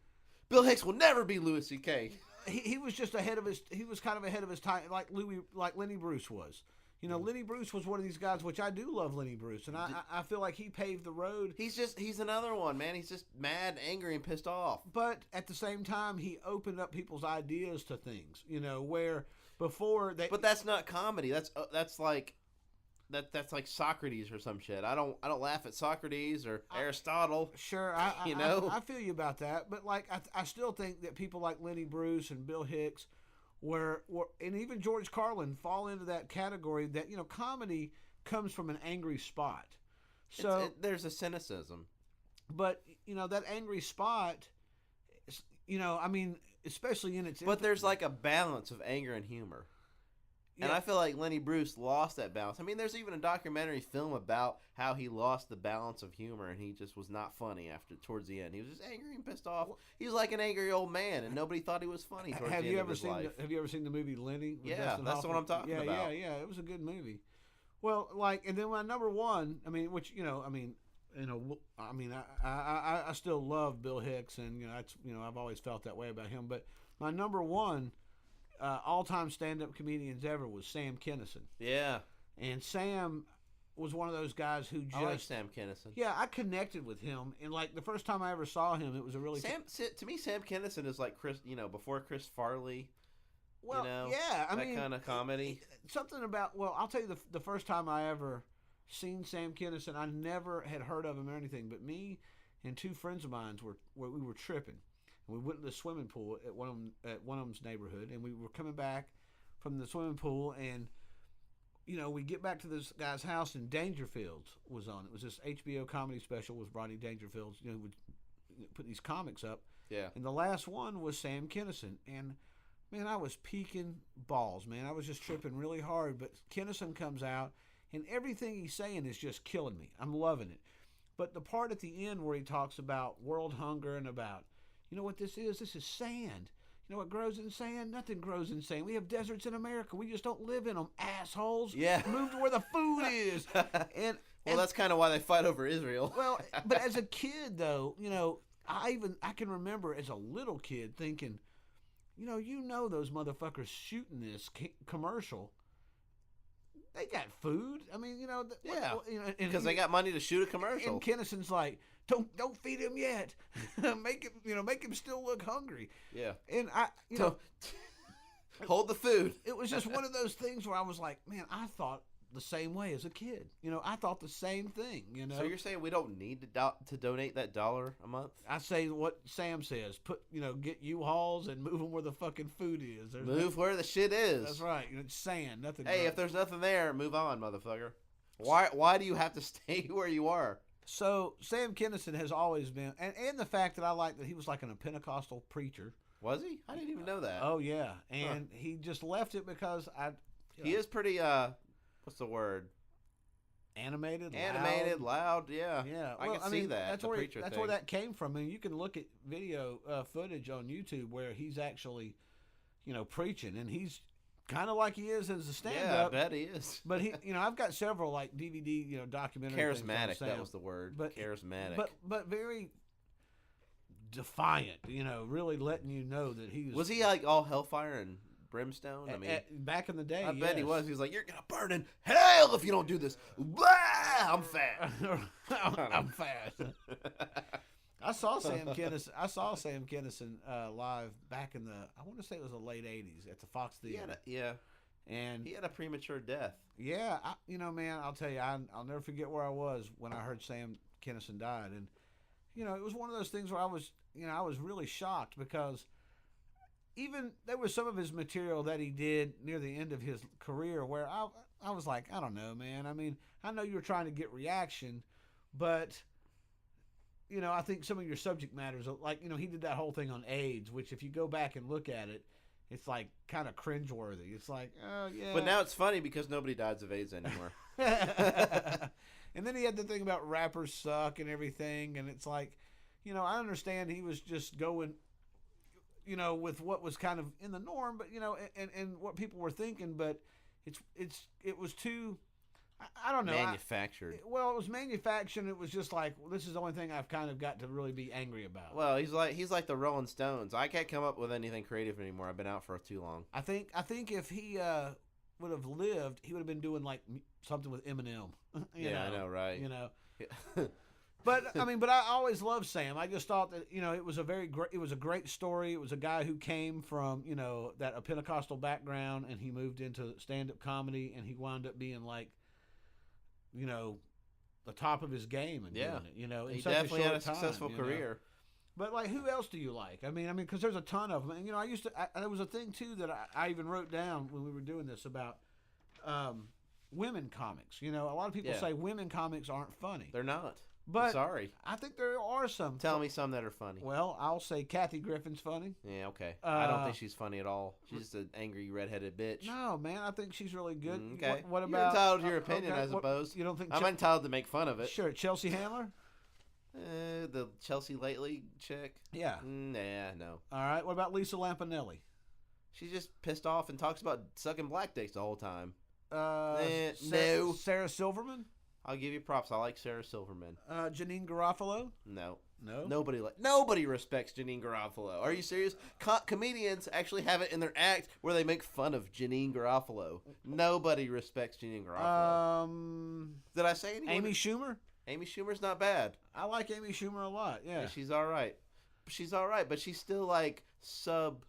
Bill Hicks will never be Louis C.K. He was just ahead of his. He was kind of ahead of his time, like Lenny Bruce was. Lenny Bruce was one of these guys, which I do love Lenny Bruce, and I feel like he paved the road. He's another one, man. He's just mad, angry, and pissed off. But at the same time, he opened up people's ideas to things, where before they. But that's not comedy. That's like Socrates or some shit. I don't laugh at Socrates or Aristotle. Sure, I feel you about that. But like, I still think that people like Lenny Bruce and Bill Hicks. And even George Carlin fall into that category that comedy comes from an angry spot. So there's a cynicism, but that angry spot, I mean, especially in its. But there's like a balance of anger and humor, and I feel like Lenny Bruce lost that balance. I mean, there's even a documentary film about how he lost the balance of humor, and he just was not funny towards the end. He was just angry and pissed off. He was like an angry old man, and nobody thought he was funny towards the end of his life. Have you ever seen the movie Lenny? Yeah, that's what I'm talking about. Yeah, it was a good movie. Well, and then my number one, I mean, which I still love Bill Hicks, and I've always felt that way about him. But my number one all-time stand-up comedians ever was Sam Kinison. Yeah, and Sam was one of those guys who just. I like Sam Kinison. Yeah, I connected with him, and like the first time I ever saw him, it was a really. To me, Sam Kinison is like Chris, before Chris Farley. Well, yeah, I mean, that kind of comedy. Something about. Well, I'll tell you the first time I ever seen Sam Kinison, I never had heard of him or anything, but me and two friends of mine we were tripping. We went to the swimming pool at one of them's neighborhood, and we were coming back from the swimming pool, and we get back to this guy's house, and Dangerfields was on. It was this HBO comedy special with Rodney Dangerfields. Would put these comics up. Yeah. And the last one was Sam Kinison, and man, I was peaking balls, man. I was just tripping really hard. But Kinison comes out, and everything he's saying is just killing me. I'm loving it. But the part at the end where he talks about world hunger and about. You know what this is? This is sand. You know what grows in sand? Nothing grows in sand. We have deserts in America. We just don't live in them, assholes. Yeah. Move to where the food is. And that's kind of why they fight over Israel. Well, but as a kid, though, I can remember as a little kid thinking, those motherfuckers shooting this commercial. They got food. I mean, yeah, because they got money to shoot a commercial. And Kinison's like, don't feed him yet. make him still look hungry. Yeah. And hold the food. It was just one of those things where I was like, man, I thought the same way as a kid. You know, I thought the same thing. You know, So you're saying we don't need to donate that $1 a month? I say what Sam says. Get U-Hauls and move them where the fucking food is. Move where the shit is. That's right. It's sand, nothing. Hey, if there's nothing there, move on, motherfucker. Why do you have to stay where you are? So Sam Kinison has always been, and the fact that I like that he was like a Pentecostal preacher. Was he? I didn't even know that. Oh yeah, and he just left it because He is pretty what's the word? Animated, loud, yeah. Yeah, I can see that. That's where that came from. I mean, you can look at video footage on YouTube where he's actually, preaching, and he's kind of like he is as a stand-up. Yeah, I bet he is. But he, I've got several like DVD, documentary. Charismatic. Things on Sam, that was the word. but charismatic. but very defiant. Really letting you know that he was. Was he like all hellfire and brimstone? I mean, back in the day, I bet he yes. was. He was like, "You're gonna burn in hell if you don't do this." Blah! I'm fat. I'm fast. I saw Sam Kinison live back in I want to say it was the late '80s at the Fox Theater. And he had a premature death. Yeah, man, I'll tell you, I'll never forget where I was when I heard Sam Kinison died, and it was one of those things where I was really shocked because even there was some of his material that he did near the end of his career where I was like, I don't know, man. I mean, I know you were trying to get reaction, but I think some of your subject matters, like, he did that whole thing on AIDS, which if you go back and look at it, it's like kind of cringeworthy. It's like, oh yeah. But now it's funny because nobody dies of AIDS anymore. And then he had the thing about rappers suck and everything, and it's like, I understand he was just going, with what was kind of in the norm, but and what people were thinking, but it was too. I don't know. Manufactured. It was manufactured. It was just like, well, this is the only thing I've kind of got to really be angry about. Well, he's like the Rolling Stones. I can't come up with anything creative anymore. I've been out for too long. I think if he would have lived, he would have been doing like something with Eminem. I know, right? But I always loved Sam. I just thought that it was a great story. It was a guy who came from a Pentecostal background, and he moved into stand-up comedy, and he wound up being like, the top of his game and doing it. He definitely had a successful career. But like, who else do you like? I mean, because there's a ton of them. And I used to. There was a thing too that I even wrote down when we were doing this about women comics. A lot of people say women comics aren't funny. They're not. But I'm sorry. I think there are some. Tell me some that are funny. Well, I'll say Kathy Griffin's funny. Yeah, okay. I don't think she's funny at all. She's just an angry redheaded bitch. No, man, I think she's really good. Okay. What about? You're entitled to your opinion, I suppose. You don't think? I'm entitled to make fun of it. Sure, Chelsea Handler. The Chelsea Lately chick. Yeah. Nah, no. All right. What about Lisa Lampanelli? She's just pissed off and talks about sucking black dicks the whole time. No. Sarah Silverman. I'll give you props. I like Sarah Silverman. Janine Garofalo. No. No. Nobody respects Janine Garofalo. Are you serious? Comedians actually have it in their act where they make fun of Janine Garofalo. Nobody respects Janine Garofalo. Did I say anyone? Amy Schumer. Amy Schumer's not bad. I like Amy Schumer a lot. Yeah, she's all right. But she's still like sub.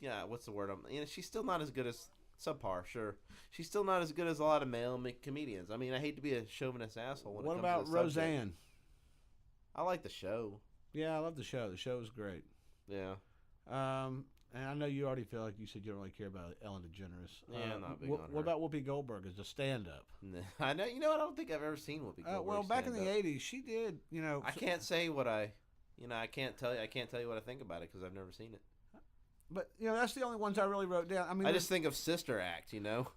Yeah, what's the word? She's still not as good as subpar. Sure, she's still not as good as a lot of male comedians. I mean, I hate to be a chauvinist asshole. What about Roseanne? I like the show. Yeah, I love the show. The show is great. Yeah. And I know you already feel like you said you don't really care about Ellen DeGeneres. Yeah, I'm not big on her. What about Whoopi Goldberg as a stand-up? I know. I don't think I've ever seen Whoopi Goldberg. Well, back in the '80s, she did. I can't say what I can't tell you what I think about it because I've never seen it. But that's the only ones I really wrote down. I mean, I just think of Sister Act.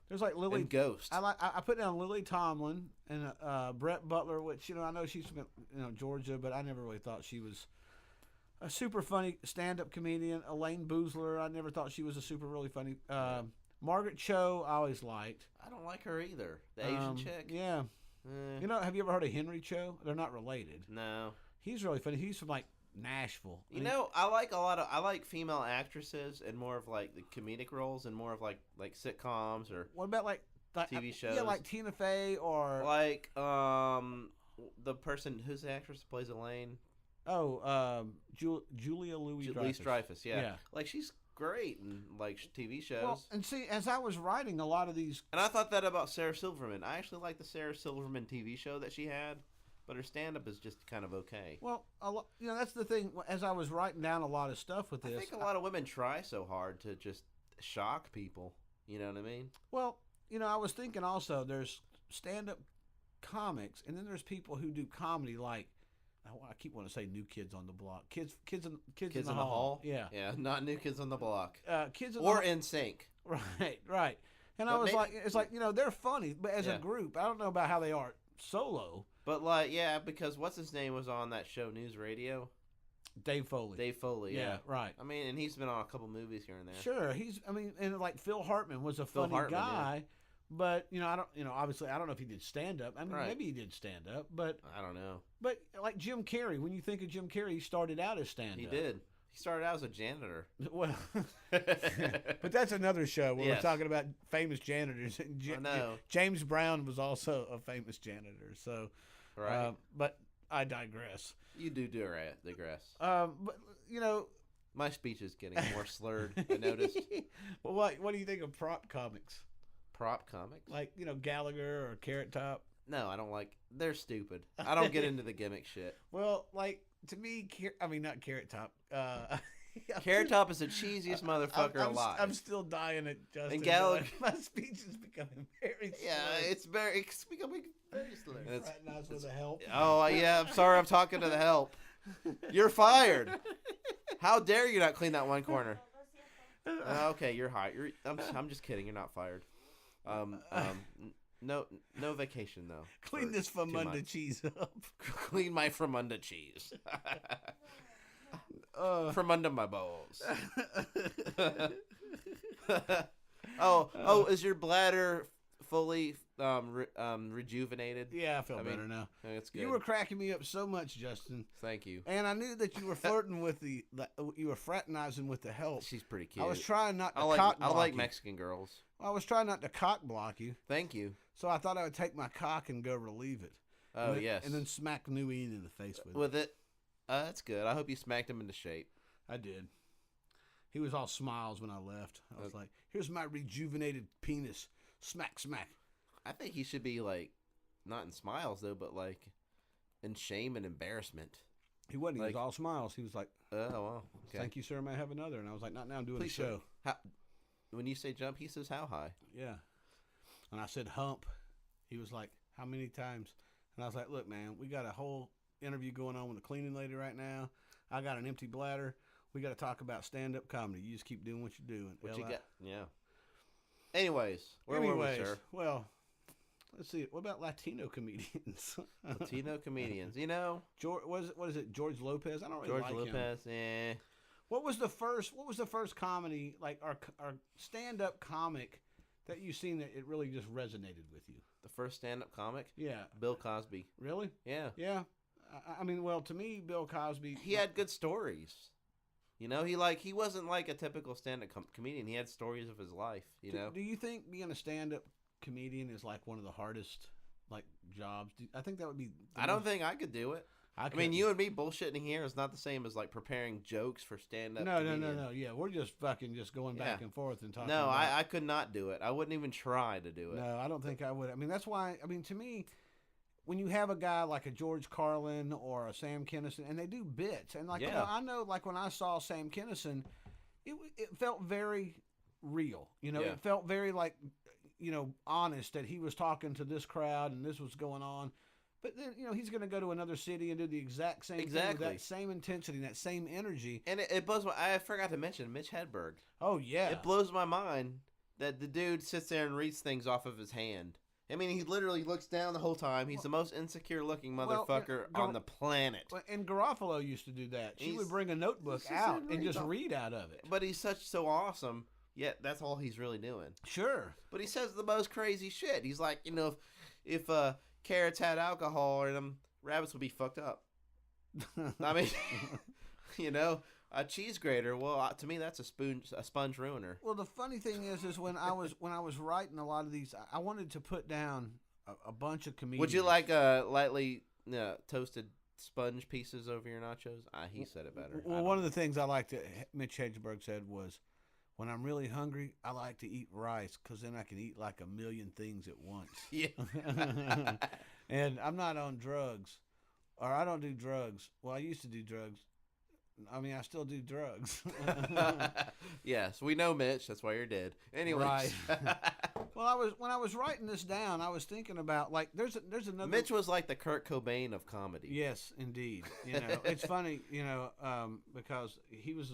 There's like Lily and Ghost. I put down Lily Tomlin and Brett Butler, which I know she's from Georgia, but I never really thought she was a super funny stand-up comedian. Elaine Boozler, I never thought she was a super really funny. Margaret Cho, I always liked. I don't like her either. The Asian chick. Yeah. Have you ever heard of Henry Cho? They're not related. No. He's really funny. He's from like Nashville. I like female actresses and more of like the comedic roles and more of like sitcoms or what about like TV shows? Yeah, like Tina Fey or like the person who's the actress that plays Elaine. Oh, Julia Louis-Dreyfus. Louis-Dreyfus, yeah. Like she's great in like TV shows. Well, and see, as I was writing a lot of these, And I thought that about Sarah Silverman. I actually like the Sarah Silverman TV show that she had, but her stand-up is just kind of okay. well, that's the thing. As I was writing down a lot of stuff with I this, think a lot of women try so hard to just shock people. You know what I mean? well, I was thinking also there's stand-up comics, and then there's people who do comedy like. I keep wanting to say New Kids on the Block. Kids in the Hall. Yeah. Yeah, not New Kids on the Block. Kids in Or the In Sync. Right. And I But was maybe- like, it's like, they're funny, but as a Yeah. group, I don't know about how they are solo. But like, yeah, because what's his name was on that show, News Radio? Dave Foley. Dave Foley, yeah. Right. I mean, and he's been on a couple movies here and there. Sure. And like Phil Hartman was a funny Hartman, guy, but, I don't, obviously, I don't know if he did stand up. I mean, Right. maybe he did stand up, but I don't know. like Jim Carrey, when you think of Jim Carrey, he started out as stand up. He did. He started out as a janitor. Well, but that's another show where Yes. we're talking about famous janitors. And I know. James Brown was also a famous janitor. So, Right. but I digress. You do digress. But My speech is getting more slurred, I noticed. well, what do you think of prop comics? Prop comics? Like Gallagher or Carrot Top? No, I don't like. They're stupid. I don't get into the gimmick shit. Well, like to me, not Carrot Top. Carrot Top is the cheesiest motherfucker alive. I'm still dying at Justin. And Gallagher- My speech is becoming very Yeah, slurred. it's becoming very slurred. It's- Fraternized with the help. Oh, yeah, I'm sorry I'm talking to the help. You're fired. How dare you not clean that one corner? Okay, you're hired. I'm just kidding. You're not fired. No vacation though. Clean for this 2 Famunda months. cheese up. Clean my Famunda cheese. From under my balls. Is your bladder fully rejuvenated? Yeah, I feel better now. That's good. You were cracking me up so much, Justin, Thank you. and I knew that you were flirting with you were fraternizing with the help. She's pretty cute. I was trying not to I cock like block you. Mexican girls. I was trying not to cock block you, Thank you. so I thought I would take my cock and go relieve it. Oh and then, yes. and then smack New Ian in the face with it. With it. That's good. I hope you smacked him into shape. I did. He was all smiles when I left. I was like, "Here's my rejuvenated penis." Smack, smack. I think he should be like, not in smiles though, but like, in shame and embarrassment. He wasn't. He was Like- all smiles. He was like, Oh well. Okay. "Thank you, sir. May I have another?" And I was like, "Not now. I'm doing Please, a show." sir. When you say jump, he says how high? Yeah. And I said hump. He was like, "How many times?" And I was like, "Look, man, we got a whole interview going on with the cleaning lady right now. I got an empty bladder. We got to talk about stand-up comedy. You just keep doing what you're doing." What you got? Yeah. Anyways, where Anyways, were we, sir? well, let's see. What about Latino comedians? Latino comedians. You know, George, what is it? George Lopez. I don't really George like him. Lopez. Eh. What was the first comedy, like our stand-up comic that you seen that it really just resonated with you? The first stand-up comic. Yeah. Bill Cosby. Really? Yeah. Yeah. I mean, well, to me, Bill Cosby. He had good stories. You know, he wasn't like a typical stand-up comedian. He had stories of his life. You know. Do you think being a stand-up comedian is like one of the hardest like jobs? I think that would be. I don't think I could do it. I mean, couldn't. you and me bullshitting here is not the same as like preparing jokes for stand-up. No. comedian. Yeah, we're just fucking just going back Yeah. and forth and talking. No, about, I could not do it. I wouldn't even try to do it. No, I don't think I would. I mean, that's why. I mean, to me, when you have a guy like a George Carlin or a Sam Kinison, and they do bits, and like Yeah. I know, like when I saw Sam Kinison, it felt very real. You know, Yeah. it felt very like, honest that he was talking to this crowd and this was going on. But then, he's going to go to another city and do the exact same thing with Exactly. that same intensity and that same energy. And it blows my. I forgot to mention Mitch Hedberg. Oh yeah, It blows my mind that the dude sits there and reads things off of his hand. I mean, he literally looks down the whole time. He's the most insecure-looking Well, motherfucker on the planet. And Garofalo used to do that. She would He's- bring a notebook he's out just and just read read out of it. But he's so awesome. Yet that's all he's really doing. Sure. But he says the most crazy shit. He's like, if carrots had alcohol in them, rabbits would be fucked up. I mean, a cheese grater. Well, to me, that's a sponge ruiner. Well, the funny thing is when I was writing a lot of these, I wanted to put down a bunch of comedians. Would you like lightly toasted sponge pieces over your nachos? He said it better. Well, one of the things I liked that Mitch Hedberg said was, when I'm really hungry, I like to eat rice because then I can eat like a million things at once. Yeah. And I'm not on drugs, or I don't do drugs. Well, I used to do drugs. I mean, I still do drugs. Yes, we know Mitch. That's why you're dead. Anyways. Right. Well, when I was writing this down, I was thinking about like there's another. Mitch was like the Kurt Cobain of comedy. Yes, indeed. You know, it's funny. You know, because he was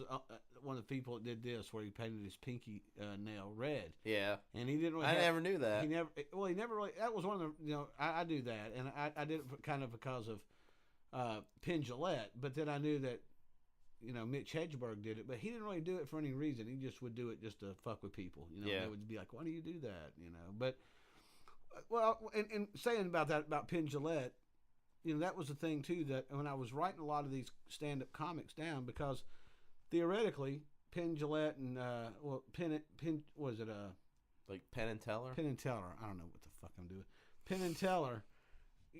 one of the people that did this, where he painted his pinky nail red, Yeah. and he didn't. Really I have, never knew that. He never. Well, he never really. That was one of the. You know, I do that, and I did it kind of because of Penn Jillette, but then I knew that. You know, Mitch Hedberg did it, but he didn't really do it for any reason. He just would do it just to fuck with people. You know, Yeah. they would be like, "Why do you do that?" You know, but well, and saying about that about Penn Jillette, you know, that was the thing too. That when I was writing a lot of these stand-up comics down, because theoretically, Penn Jillette and Penn was it Like Penn and Teller? Penn and Teller? I don't know what the fuck I'm doing. Penn and Teller.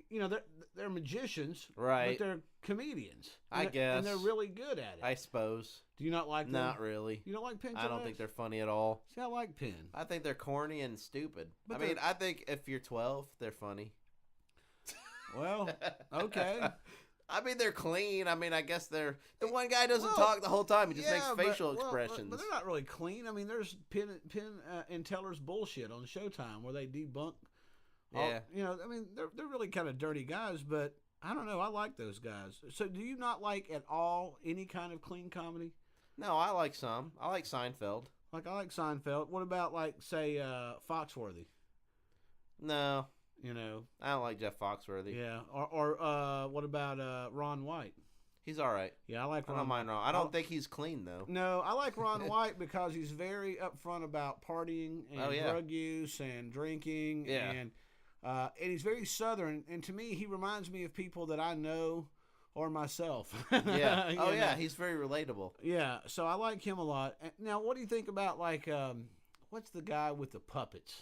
You know, they're magicians, Right. But they're comedians. I And guess. and they're really good at it. I suppose. Do you not like them? Not really. You don't like Penn? I don't think they're funny at all. See, I like Penn. I think they're corny and stupid. But I mean, they're- I think if you're 12, they're funny. Well, okay. I mean, they're clean. I mean, I guess they're... The one guy doesn't Well, talk the whole time. He just Yeah, makes facial expressions. But they're not really clean. I mean, there's Penn and Teller's bullshit on Showtime where they debunk. Yeah. You know, I mean, they're really kind of dirty guys, but I don't know. I like those guys. So, do you not like at all any kind of clean comedy? No, I like some. I like Seinfeld. Like I like Seinfeld. What about like say Foxworthy? No, You know, I don't like Jeff Foxworthy. yeah. Or what about Ron White? He's all right. Yeah, I like I Ron. don't mind Ron. I don't think he's clean, though. No, I like Ron White because he's very upfront about partying and Oh, yeah. drug use and drinking, Yeah. and he's very Southern. And to me, he reminds me of people that I know or myself. Yeah. You Oh, yeah. know? He's very relatable. Yeah. So I like him a lot. Now, what do you think about like what's the guy with the puppets?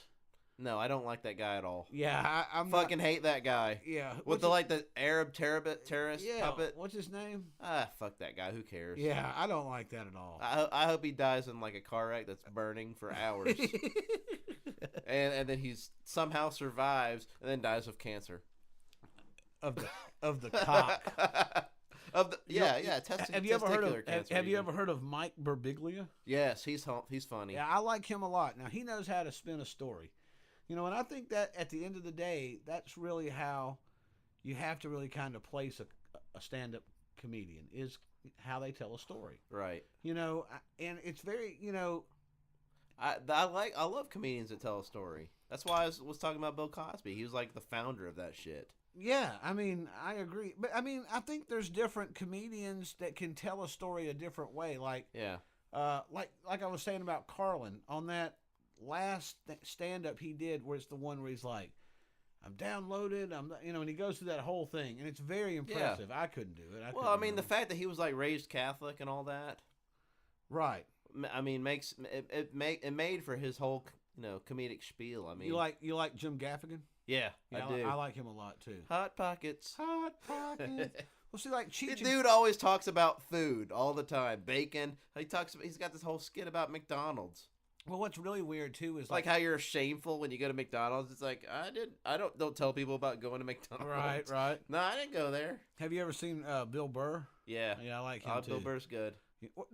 No, I don't like that guy at all. Yeah, I'm Fucking hate that guy. yeah. With the Arab terrorist yeah, puppet. what's his name? Ah, fuck that guy. Who cares? Yeah, I don't like that at all. I hope he dies in like a car wreck that's burning for hours. and then he's somehow survives and then dies of cancer. of the cock. Have you ever heard of cancer. Have you ever heard of Mike Birbiglia? Yes, he's funny. Yeah, I like him a lot. Now he knows how to spin a story. You know, and I think that at the end of the day, that's really how you have to really kind of place a stand-up comedian is how they tell a story. Right. You know, and it's very, you know, I love comedians that tell a story. That's why I was talking about Bill Cosby. He was like the founder of that shit. yeah, I mean, I agree. But I mean, I think there's different comedians that can tell a story a different way. Like, Yeah. like I was saying about Carlin on that last stand-up he did, where it's the one where he's like, "I'm downloaded," and he goes through that whole thing, and it's very impressive. I couldn't do it. Well, I mean, the fact that he was like raised Catholic and all that, right? I mean, makes it made for his whole comedic spiel. I mean, You like Jim Gaffigan? yeah, Yeah, I do. I like him a lot too. Hot Pockets. Hot Pockets. Well, see, like The Cheech. dude always talks about food all the time, bacon. He's got this whole skit about McDonald's. Well, what's really weird too is Like how you're shameful when you go to McDonald's. It's like I don't tell people about going to McDonald's. right. No, I didn't go there. Have you ever seen Bill Burr? Yeah. Yeah, I like him too. Bill Burr's good.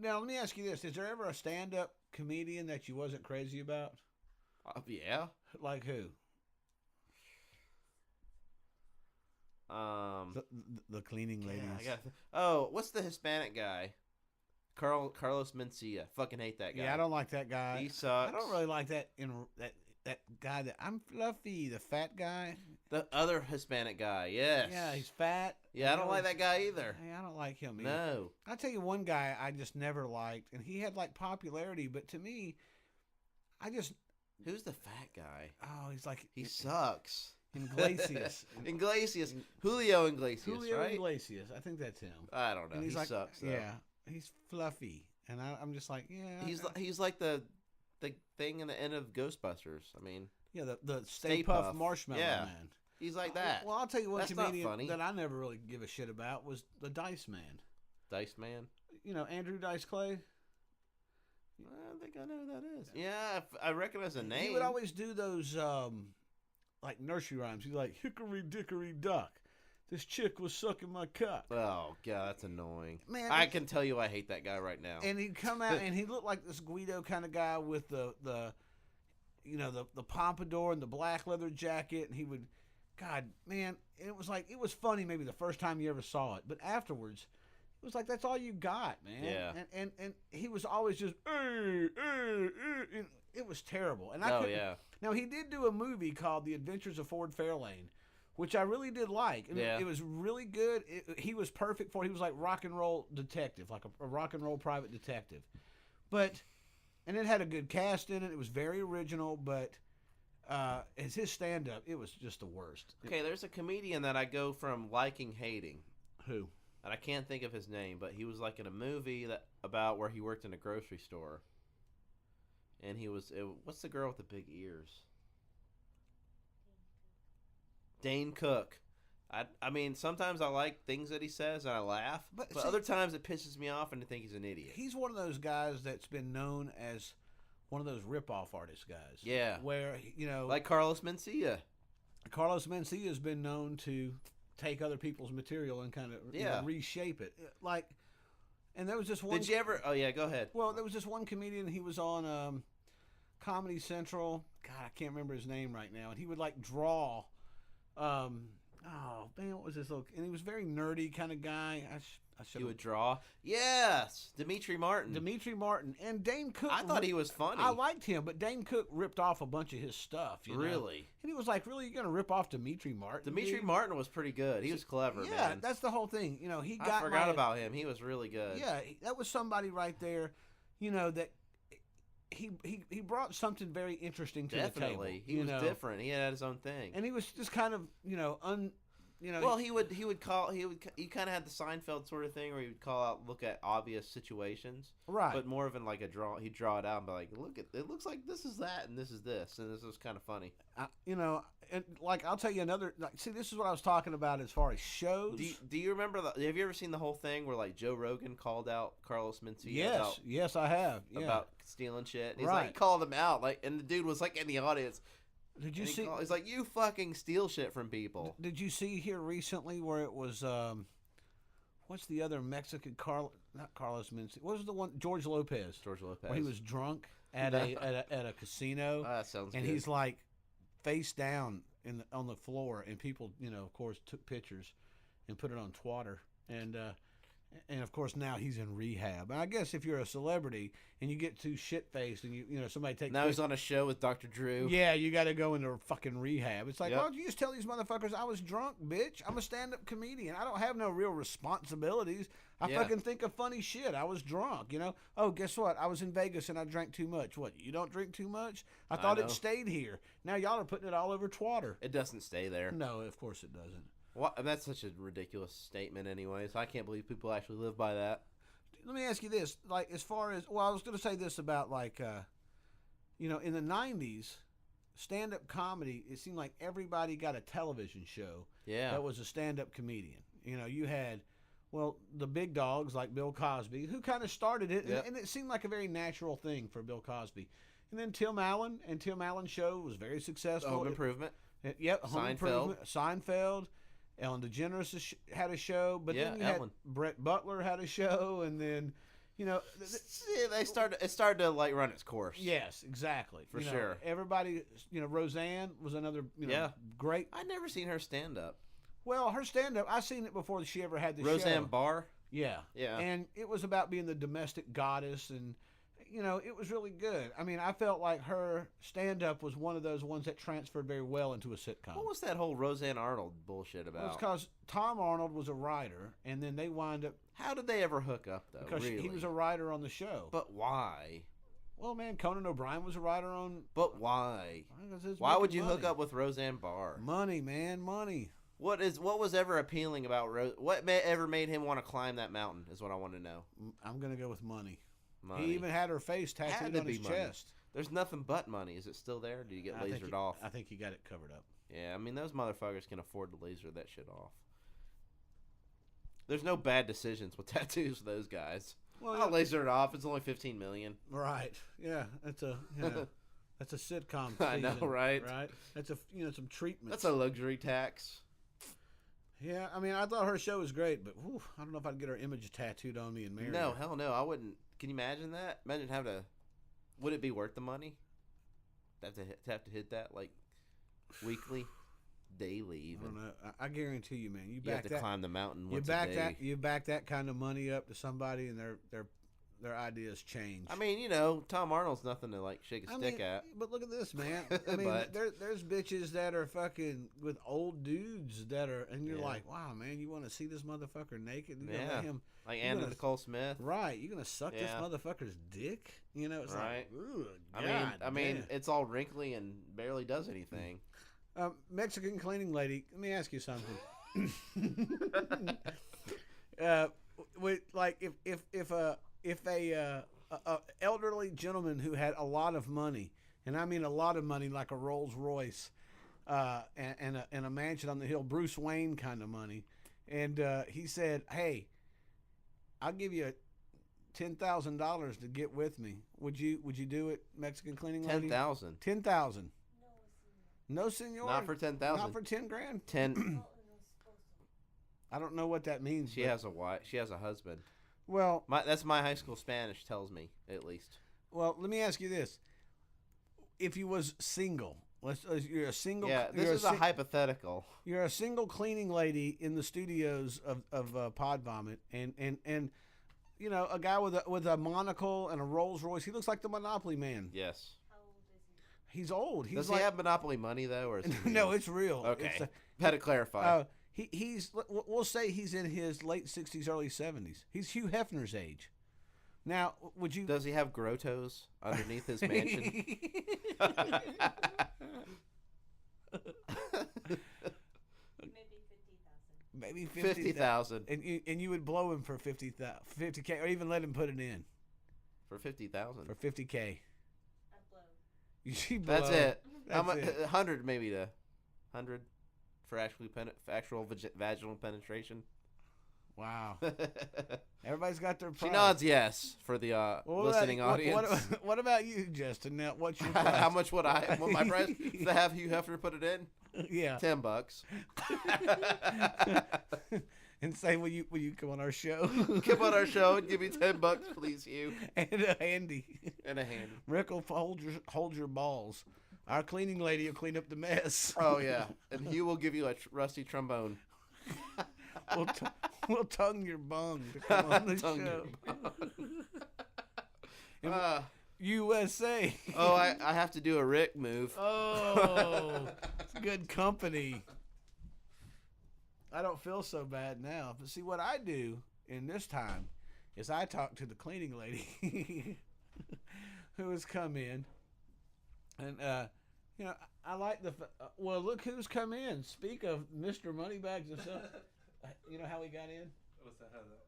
Now, let me ask you this: is there ever a stand-up comedian that you wasn't crazy about? Yeah. Like who? The cleaning ladies. What's the Hispanic guy? Carlos Mencia. Fucking hate that guy. Yeah, I don't like that guy. He sucks. I don't really like that that guy that I'm fluffy, the fat guy. The other Hispanic guy, yes. Yeah, he's fat. Yeah, I don't like that guy either. Yeah, I don't like him either. No. I'll tell you one guy I just never liked, and he had like popularity, but to me, I just Who's the fat guy? he's like He sucks. Iglesias. Iglesias. Julio Iglesias, right? Iglesias. I think that's him. I don't know. And He he's like, sucks, though. yeah, he's fluffy, and I'm just like, yeah. He's like the thing in the end of Ghostbusters. I mean, yeah, the Stay Stay Puft Puft. Marshmallow Yeah. Man. he's like that. Well, I'll tell you one That's not comedian funny. that I never really give a shit about was the Dice Man. Dice Man. You know, Andrew Dice Clay. I think I know who that is. Yeah, I recognize the name. He would always do those like nursery rhymes. He's like, hickory dickory dock, this chick was sucking my cock. Oh god, that's annoying. Man, I can tell you, I hate that guy right now. And he'd come out and he looked like this Guido kind of guy with the pompadour and the black leather jacket, and he would, God, man, it was funny maybe the first time you ever saw it, but afterwards, it was like that's all you got, man. Yeah. And he was always just, and it was terrible. And I Oh couldn't. yeah. Now he did do a movie called The Adventures of Ford Fairlane, which I really did like. And Yeah. It was really good. He was perfect for. He was like rock and roll detective, like a rock and roll private detective, and it had a good cast in it. It was very original, but as his stand-up, it was just the worst. Okay, there's a comedian that I go from liking hating, Who? and I can't think of his name, but he was like in a movie about where he worked in a grocery store, and what's the girl with the big ears? Dane Cook. I mean, sometimes I like things that he says and I laugh, But but see- other times it pisses me off and I think he's an idiot. He's one of those guys that's been known as one of those rip-off artist guys. Yeah. Where, Like Carlos Mencia. Carlos Mencia has been known to take other people's material and kind of Yeah. reshape it. And there was this one. Did you ever? Oh yeah, go ahead. Well, there was this one comedian. He was on Comedy Central. God, I can't remember his name right now. And he would like draw. Oh man, what was this little? And he was a very nerdy kind of guy. I should. He would draw. Yes, Dimitri Martin. Dimitri Martin and Dane Cook. I thought he was funny. I liked him, but Dane Cook ripped off a bunch of his stuff. You know? Really? And he was like, "Really, you're gonna rip off Dimitri Martin?" Dimitri dude?" Martin was pretty good. He was clever, Yeah, man. that's the whole thing. He I got forgot my- about him. He was really good. Yeah, that was somebody right there. That he brought something very interesting to Definitely. the table. He was different. He had his own thing. and he was just kind of Well, he kind of had the Seinfeld sort of thing where he would look at obvious situations, right. but more of in like a draw. He'd draw it out and be like, "Look it looks like this is that and this is this and this is kind of funny." And like I'll tell you another. See, this is what I was talking about as far as shows. Do you remember? Have you ever seen the whole thing where like Joe Rogan called out Carlos Mencia? Yes, I have. Yeah. About stealing shit. And he's Right. like, he called him out, like, and the dude was like in the audience. Did you And see? he's like, "You fucking steal shit from people." Did you see here recently where it was? What's the other Mexican not Carlos Mencia? What was the one? George Lopez. George Lopez. Where he was drunk at a casino. That sounds and good. he's like face down on the floor, and people, of course, took pictures and put it on Twitter, and of course now he's in rehab. And I guess if you're a celebrity and you get too shit faced, and somebody takes Now he's on a show with Dr. Drew. yeah, you got to go into fucking rehab. It's like, Yep. why don't you just tell these motherfuckers I was drunk, bitch? I'm a stand-up comedian. I don't have no real responsibilities. I Yeah. fucking think of funny shit. I was drunk, Oh, guess what? I was in Vegas and I drank too much. What, you don't drink too much? I thought know. it stayed here. Now y'all are putting it all over Twitter. It doesn't stay there. No, of course it doesn't. What? That's such a ridiculous statement, anyways. I can't believe people actually live by that. Let me ask you this. Like, as far as, I was going to say this about, like, in the 90s, stand-up comedy, it seemed like everybody got a television show Yeah. that was a stand-up comedian. You had, the big dogs like Bill Cosby, who kind of started it, Yep. and it seemed like a very natural thing for Bill Cosby. And then Tim Allen, and Tim Allen's show was very successful. Home Improvement. Yep, Home Seinfeld. Improvement, Seinfeld. Ellen DeGeneres had a show, but Yeah, then you Ellen. had Brett Butler had a show, and then, See, it started to like run its course. yes, exactly. For sure. Everybody, Roseanne was another, Yeah. great. I'd never seen her stand up. Well, her stand-up, I seen it before she ever had the Roseanne show. Barr. Yeah. Yeah. And it was about being the domestic goddess, and, it was really good. I mean, I felt like her stand-up was one of those ones that transferred very well into a sitcom. What was that whole Roseanne Arnold bullshit Well, about? it's because Tom Arnold was a writer, and then they wind up, How did they ever hook up though? because really? he was a writer on the show. But why? Well, man, Conan O'Brien was a writer on. But why? It's Why would making you hook money. up with Roseanne Barr? Money, man, money. What was ever appealing about ever made him want to climb that mountain? Is what I want to know. I'm gonna go with money. Money. He even had her face Had tattooed to on be his money. chest. There's nothing but money. Is it still there? Or do you get I think lasered off? I think he got it covered up. Yeah, I mean those motherfuckers can afford to laser that shit off. There's no bad decisions with tattoos for those guys. Well, I'll laser it off. It's only 15 million. right. Yeah, that's a that's a sitcom. I know, season, right? Right. That's a some treatment. That's a luxury tax. Yeah, I mean, I thought her show was great, but whew, I don't know if I'd get her image tattooed on me and marry No, her. hell no. I wouldn't. Can you imagine that? Imagine having to. Would it be worth the money? Have to hit that like weekly, daily, I even. don't know. I guarantee you, man. You You back have to that. climb the mountain You once back a day. that. You back that kind of money up to somebody, and their ideas change. I mean, Tom Arnold's nothing to like shake a stick at. But look at this, man. I mean, But- there's bitches that are fucking with old dudes that are, and you're Yeah. like, wow, man, you want to see this motherfucker naked? You gonna Yeah. let him, Like You're Anna gonna- Nicole Smith. right? You gonna suck this Yeah. motherfucker's dick? It's Right. like, ooh, I mean, damn. it's all wrinkly and barely does anything. Mexican cleaning lady. Let me ask you something. If a elderly gentleman who had a lot of money, and I mean a lot of money, like a Rolls Royce, and a mansion on the hill, Bruce Wayne kind of money, and he said, "Hey, I'll give you $10,000 to get with me. Would you do it, Mexican cleaning lady? 10,000. 10,000. No, senor. Not for 10,000. Not for 10 grand. 10. I don't know what that means. She but- has a wife. She has a husband. Well, That's my high school Spanish tells me, at least. well. Let me ask you this: if you was single, you're a single. Yeah, this you're is a hypothetical. You're a single cleaning lady in the studios of Pod Vomit, and a guy with a monocle and a Rolls Royce. He looks like the Monopoly man. Yes. He's old. He's Does like he have Monopoly money though, or is he no, it's real. Okay. It's Had to clarify. he's we'll say he's in his late 60s, early 70s. He's Hugh Hefner's age. Now, would you? Does he have grottos underneath his mansion? Maybe 50,000 and you would blow him for 50K, or even let him put it in for 50,000. for 50K. You That's blow. it. How That's much? it. 100 maybe to 100 for actual vaginal penetration. Wow. Everybody's got their She price. nods yes for the What listening about, audience. What about you, Justin? Now, what's your How price? much would my price to have Hugh Hefner put it in? Yeah. $10. And say, will you come on our show? Come on our show and give me $10, please, Hugh, And a handy. and a hand. Rick will hold your balls. Our cleaning lady will clean up the mess. Oh yeah, and Hugh will give you a rusty trombone. We'll tongue your bung to come on the Tongue show. your USA. Oh, I have to do a Rick move. Oh, it's good company. I don't feel so bad now. But see, what I do in this time is I talk to the cleaning lady who has come in. And, I like well, look who's come in. Speak of Mr. Moneybags and stuff. You know how he got in? What's that? How's that?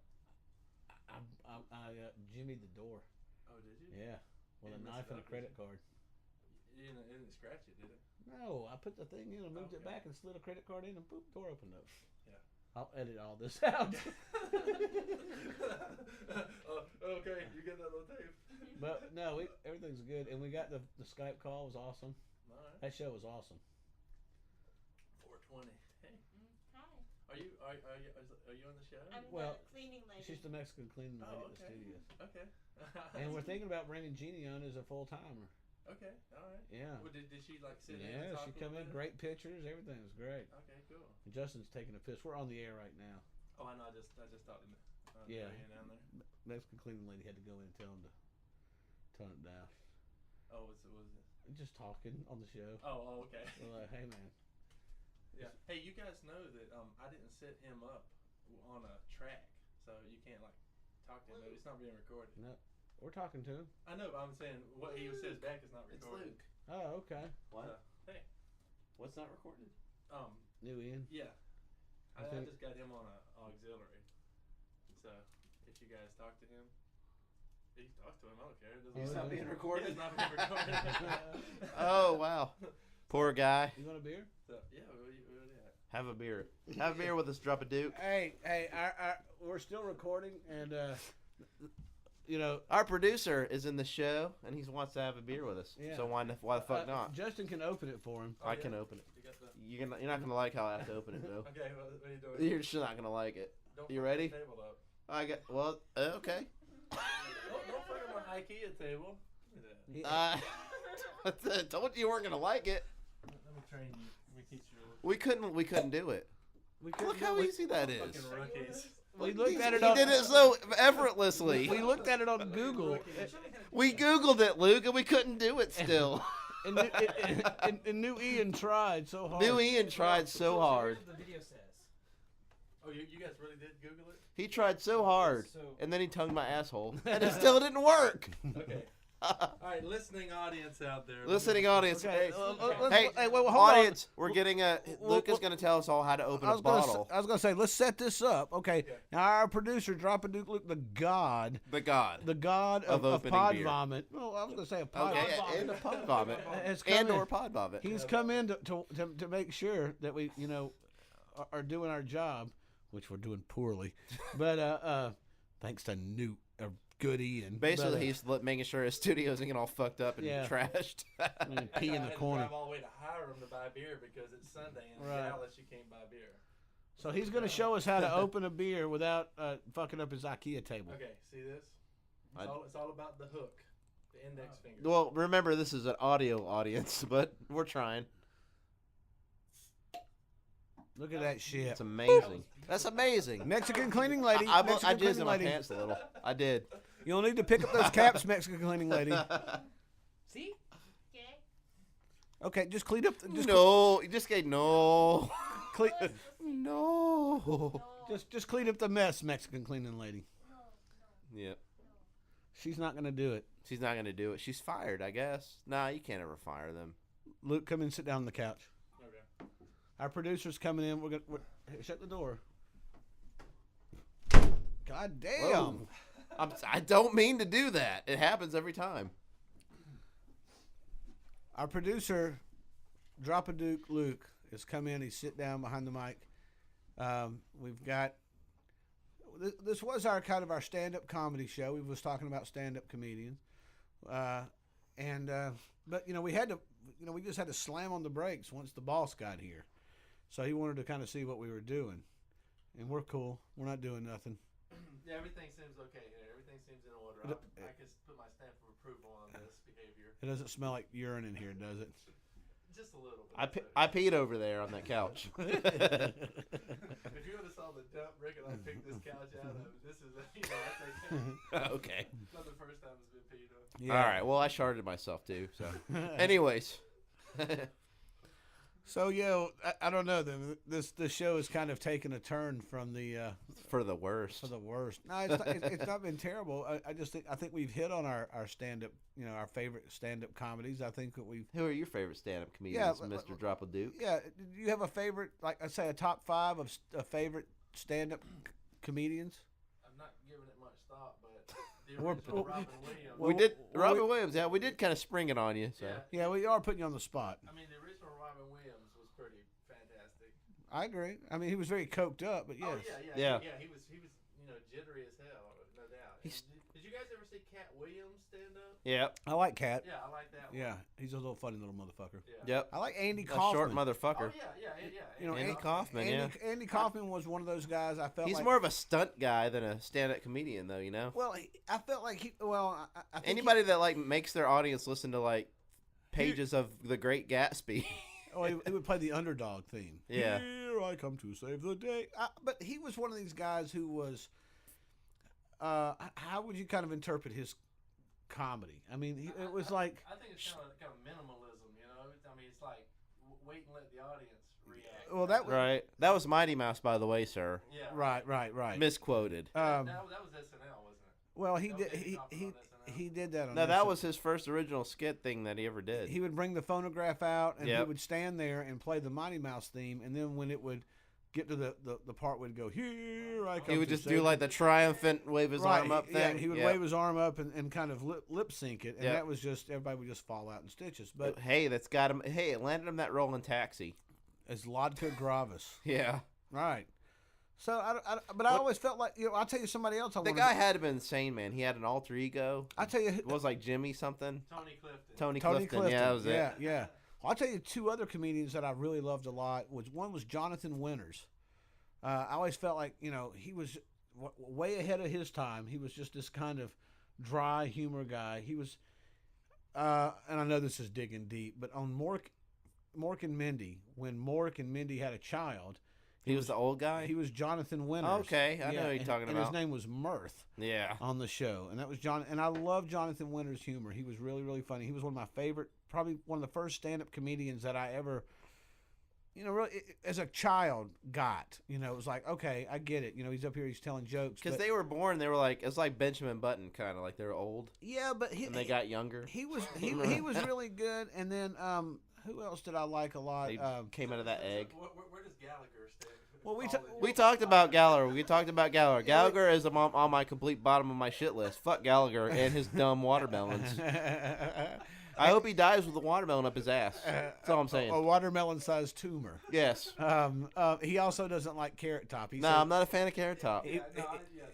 I jimmied the door. Oh, did you? Yeah. With a You knife messed and a up, credit did card. You didn't scratch it, did it? No, I put the thing in and moved it Okay. back and slid a credit card in and boop, door opened up. Yeah. I'll edit all this out. Okay, you get that little tape. But no, everything's good, and we got the Skype call was awesome. All right. That show was awesome. 420. Hey, Hi. are you on the show? I'm Well, the cleaning lady. She's the Mexican cleaning lady Oh, at the okay. studios, Okay. and we're thinking about bringing Jeannie on as a full timer. Okay. All right. Yeah, Well, did she like sit in? yeah, And talk she a come little in, bit? great pictures, everything was great. Okay, cool. And Justin's taking a piss. We're on the air right now. Oh, I know. I just talked to Yeah. Diane down there. Mexican cleaning lady had to go in and tell him to tone it down. Oh, what was it? Just talking on the show. Oh, okay. We're like, hey man, Yeah. Hey, you guys know that I didn't set him up on a track, so you can't like talk to him. It's not being recorded. no, we're talking to him. I know, but I'm saying what he says back is not It's recorded. Luke. Oh, okay. So, hey, What's not recorded? New Ian. yeah. I I think- just got him on a auxiliary. So if you guys talk to him, you can talk to him. I don't care. It doesn't He's matter. not being recorded? It is not being recorded. Oh wow, poor guy. You want a beer? So yeah, what do you at? Have a beer. Have a beer with us. Drop a Duke. Hey, we're still recording, and you know, Our producer is in the show, and he wants to have a beer with us. Yeah. So why the fuck not? Justin can open it for him. I can open it. You got the... You're not gonna like how I have to open it though. Okay, what are you doing? You're just not gonna like it. Don't You fuck ready? the table up. I got okay. Don't fuck up my IKEA table. Look at that. I told you weren't gonna like it. Let me train you. Let me teach you. We couldn't do it. Look how easy that is. Fucking rookies. We looked at it He on. did it so effortlessly. We looked at it on Google. We Googled it, Luke, and we couldn't do it still. And new Ian tried so hard. New Ian tried so hard. The video says. Oh, you guys really did Google it? He tried so hard, So- and then he tongued my asshole, and it still didn't work. Okay. All right, listening audience out there. Listening audience, Okay, hey, hold audience, on. we're getting a. Luke is going to tell us all how to open I a was bottle. gonna say, let's set this up. Okay, Yeah. now our producer, Drop a Duke Luke, the god The God. of opening pod beer. vomit. Well, I was gonna say a pod. Okay, and a pod vomit, Has come and in. or pod vomit. He's come in to make sure that we, you know, are doing our job, which we're doing poorly. But thanks to Newt, or good Ian. Basically, But, he's making sure his studio isn't getting all fucked up and Yeah. trashed. pee in I the had to corner. drive all the way to Hiram to buy beer because it's Sunday and in Right. Dallas you can't buy beer. So he's gonna show us how to open a beer without fucking up his IKEA table. Okay, see this? It's all about the hook, the index finger. Well, remember this is an audio audience, but we're trying. Look at that shit. It's amazing. That's amazing. Mexican cleaning lady. I Mexican jizzed in my cleaning lady. pants a little. I did. You'll need to pick up those caps, Mexican cleaning lady. See? Okay, just clean up. Just No, you just gave no. Clean, No. just clean up the mess, Mexican cleaning lady. Yep. She's not gonna do it. She's not gonna do it. She's fired, I guess. Nah, you can't ever fire them. Luke, come in, sit down on the couch. Okay. Our producer's coming in. We're shut the door. God damn. Whoa. I don't mean to do that. It happens every time. Our producer, Drop a Duke Luke, has come in. He's sit down behind the mic. We've got. This was our kind of our stand-up comedy show. We was talking about stand-up comedians, but you know we had to, you know, we just had to slam on the brakes once the boss got here. So he wanted to kind of see what we were doing, and we're cool. We're not doing nothing. Yeah, everything seems okay here. Everything seems in order. I can put my stamp of approval on this behavior. It doesn't smell like urine in here, does it? Just a little bit. I peed over there on that couch. If you would have saw the dump record I picked this couch out of, this is, I think, Okay. it's not the first time it's been peed on. All right. Well, I sharded myself too. So, anyways. So yeah, I don't know. This show has kind of taken a turn from the For the worst. for the worst. No, it's not been terrible. I just think we've hit on our stand up, you know, our favorite stand up comedies. I think that we've. Who are your favorite stand-up comedians, Mr. Drop a Duke? Yeah, do you have a favorite? Like I say, a top 5 of favorite stand up comedians. I'm not giving it much thought, but the We're- original Robin Williams. We did well, Robin Williams. Yeah, we did kind of spring it on you. So. Yeah. Yeah, we are putting you on the spot. I mean, the original Robin Williams was pretty fantastic. I agree. I mean, he was very coked up, but yes. Oh Yeah. yeah. He was, you know, jittery as hell, no doubt. He's- Did you guys ever see Cat Williams stand up? Yep. I like Cat. Yeah, I like that one. Yeah, he's a little funny little motherfucker. Yeah. Yep. I like Andy A Kaufman. short motherfucker. Oh yeah. You know, Andy Kaufman, Andy Kaufman was one of those guys. I felt He's like, more of a stunt guy than a stand-up comedian, though. You know. Well, I felt like he. Well, I think Anybody that like makes their audience listen to like pages of The Great Gatsby. he would play the underdog theme. Yeah. Here I come to save the day. But he was one of these guys who was. How would you kind of interpret his comedy? I mean, it was like. I think it's kind of minimalism, you know. I mean, it's like wait and let the audience react. Well, that was Right. That was Mighty Mouse, by the way, sir. Yeah. right. Misquoted. That was SNL, wasn't it? Well, he That did. was Andy Kaufman on SNL. He did that on. No, this that show. was his first original skit thing that he ever did. He would bring the phonograph out, and he Yep. would stand there and play the Mighty Mouse theme, and then when it would get to the part would go, here I come. He would to just save do like the triumphant wave his arm up Yeah, thing. he would Yep. wave his arm up and kind of lip sync it, and Yep. that was just everybody would just fall out in stitches. But Hey, that's got him. Hey, it landed him that role in Taxi. as Lodka Gravis, Yeah. right? So, but I always felt like, I'll tell you somebody else. The guy had to have been insane, man. He had an alter ego. I tell you, It was like Jimmy something. Tony Clifton. Tony Tony Clifton. Yeah, that was it. Yeah. I'll tell you two other comedians that I really loved a lot. One was Jonathan Winters. I always felt like, he was way ahead of his time. He was just this kind of dry humor guy. He was, and I know this is digging deep, but on Mork and Mindy, when Mork and Mindy had a child, He was the old guy? he was Jonathan Winters. Okay, I know who you're talking and about. his name was Mirth Yeah. on the show, and that was John. And I love Jonathan Winters' humor. He was really, really funny. He was one of my favorite, probably one of the first stand-up comedians that I ever, really as a child got. It was like, okay, I get it. He's up here, he's telling jokes. Because but- they were born, they were like, it's like Benjamin Button, kind of like they're old, yeah, but and they got younger. he was he was really good. And then who else did I like a lot? They came out of that egg. Where does Gallagher stand? Well, We talked about Gallagher. Gallagher is on my complete bottom of my shit list. Fuck Gallagher and his dumb watermelons. I hope he dies with a watermelon up his ass. That's all I'm saying. A watermelon-sized tumor. Yes. He also doesn't like Carrot Top. No, I'm not a fan of Carrot Top.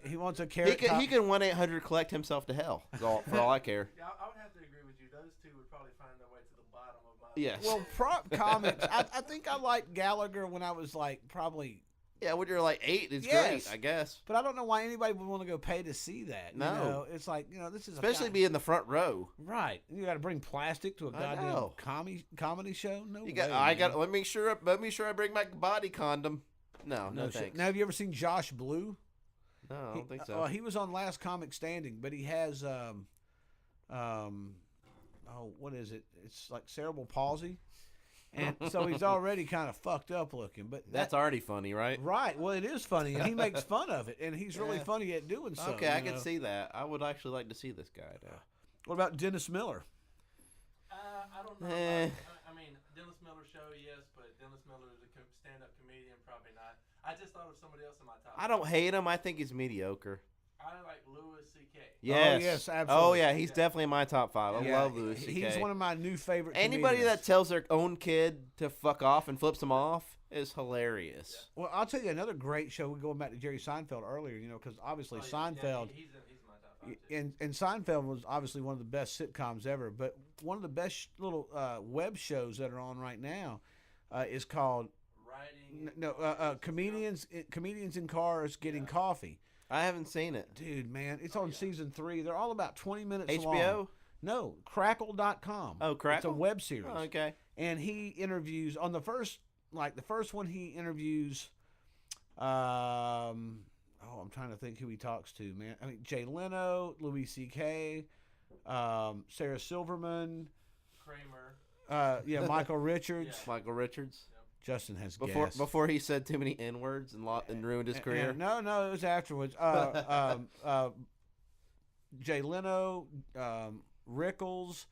He wants a He Carrot Top. can 1-800 collect himself to hell. For all I care. Yeah, I would have to agree with you. Those two would probably find their way to the bottom of my. Yes. Well, prop comics. I think I liked Gallagher when I was like probably. Yeah, when you're like 8, it's Yes. great, I guess. But I don't know why anybody would want to go pay to see that. No. It's like this is Especially a being in the front row. right. You got to bring plastic to a I goddamn know. comedy show. No You way. got. man. Let me sure I bring my body condom. No no shit. thanks. Now, have you ever seen Josh Blue? No, I don't think so. He was on Last Comic Standing, but he has what is it? It's like cerebral palsy, and so he's already kind of fucked up looking. But That's already funny, right? right. Well, it is funny, and he makes fun of it, and he's really Yeah. funny at doing so. Okay, I can see that. I would actually like to see this guy now. What about Dennis Miller? I don't know. Eh. I mean, Dennis Miller show, yes, but Dennis Miller is a stand-up comedian, probably not. I just thought of somebody else in my top. I don't hate him. I think he's mediocre. I like Louis C.K. Yes. yes, Oh absolutely. yeah, he's definitely in my top 5. I Yeah, love Louis C.K. He's one of my new favorite. Anybody comedians. that tells their own kid to fuck off and flips him off is hilarious. Well, I'll tell you another great show. We're going back to Jerry Seinfeld earlier, because obviously Seinfeld. He's in my top 5 too. And Seinfeld was obviously one of the best sitcoms ever, but one of the best little web shows that are on right now is called Writing. comedians in cars getting coffee. I haven't seen it. Dude, man, it's on season 3. They're all about 20 minutes long. HBO? No, Crackle.com. Oh, It's a Crackle? web series. Oh, okay. And he interviews on the first one. He interviews. I'm trying to think who he talks to, man. I mean, Jay Leno, Louis C.K., Sarah Silverman, Kramer. Michael Richards. Michael Richards. Justin has gas. Before he said too many N-words and ruined his career. No, it was afterwards. Jay Leno, Rickles.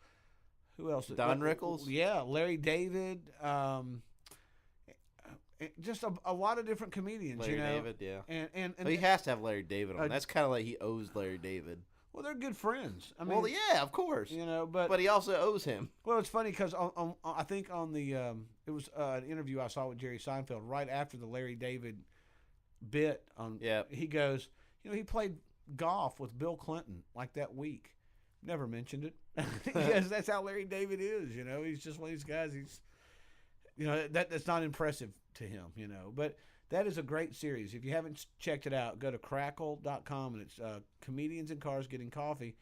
Who else? Don Rickles? Yeah, Larry David. Just a lot of different comedians. Larry David, yeah. And Well, he has to have Larry David on. That's kind of like he owes Larry David. well, they're good friends. I mean, Well, yeah, of course. but he also owes him. well, it's funny because I think on the it was an interview I saw with Jerry Seinfeld right after the Larry David bit on. Yeah. He goes, he played golf with Bill Clinton like that week. Never mentioned it. Yes, that's how Larry David is. He's just one of these guys. He's, that's not impressive to him. But that is a great series. If you haven't checked it out, go to Crackle.com, and it's comedians in cars getting coffee.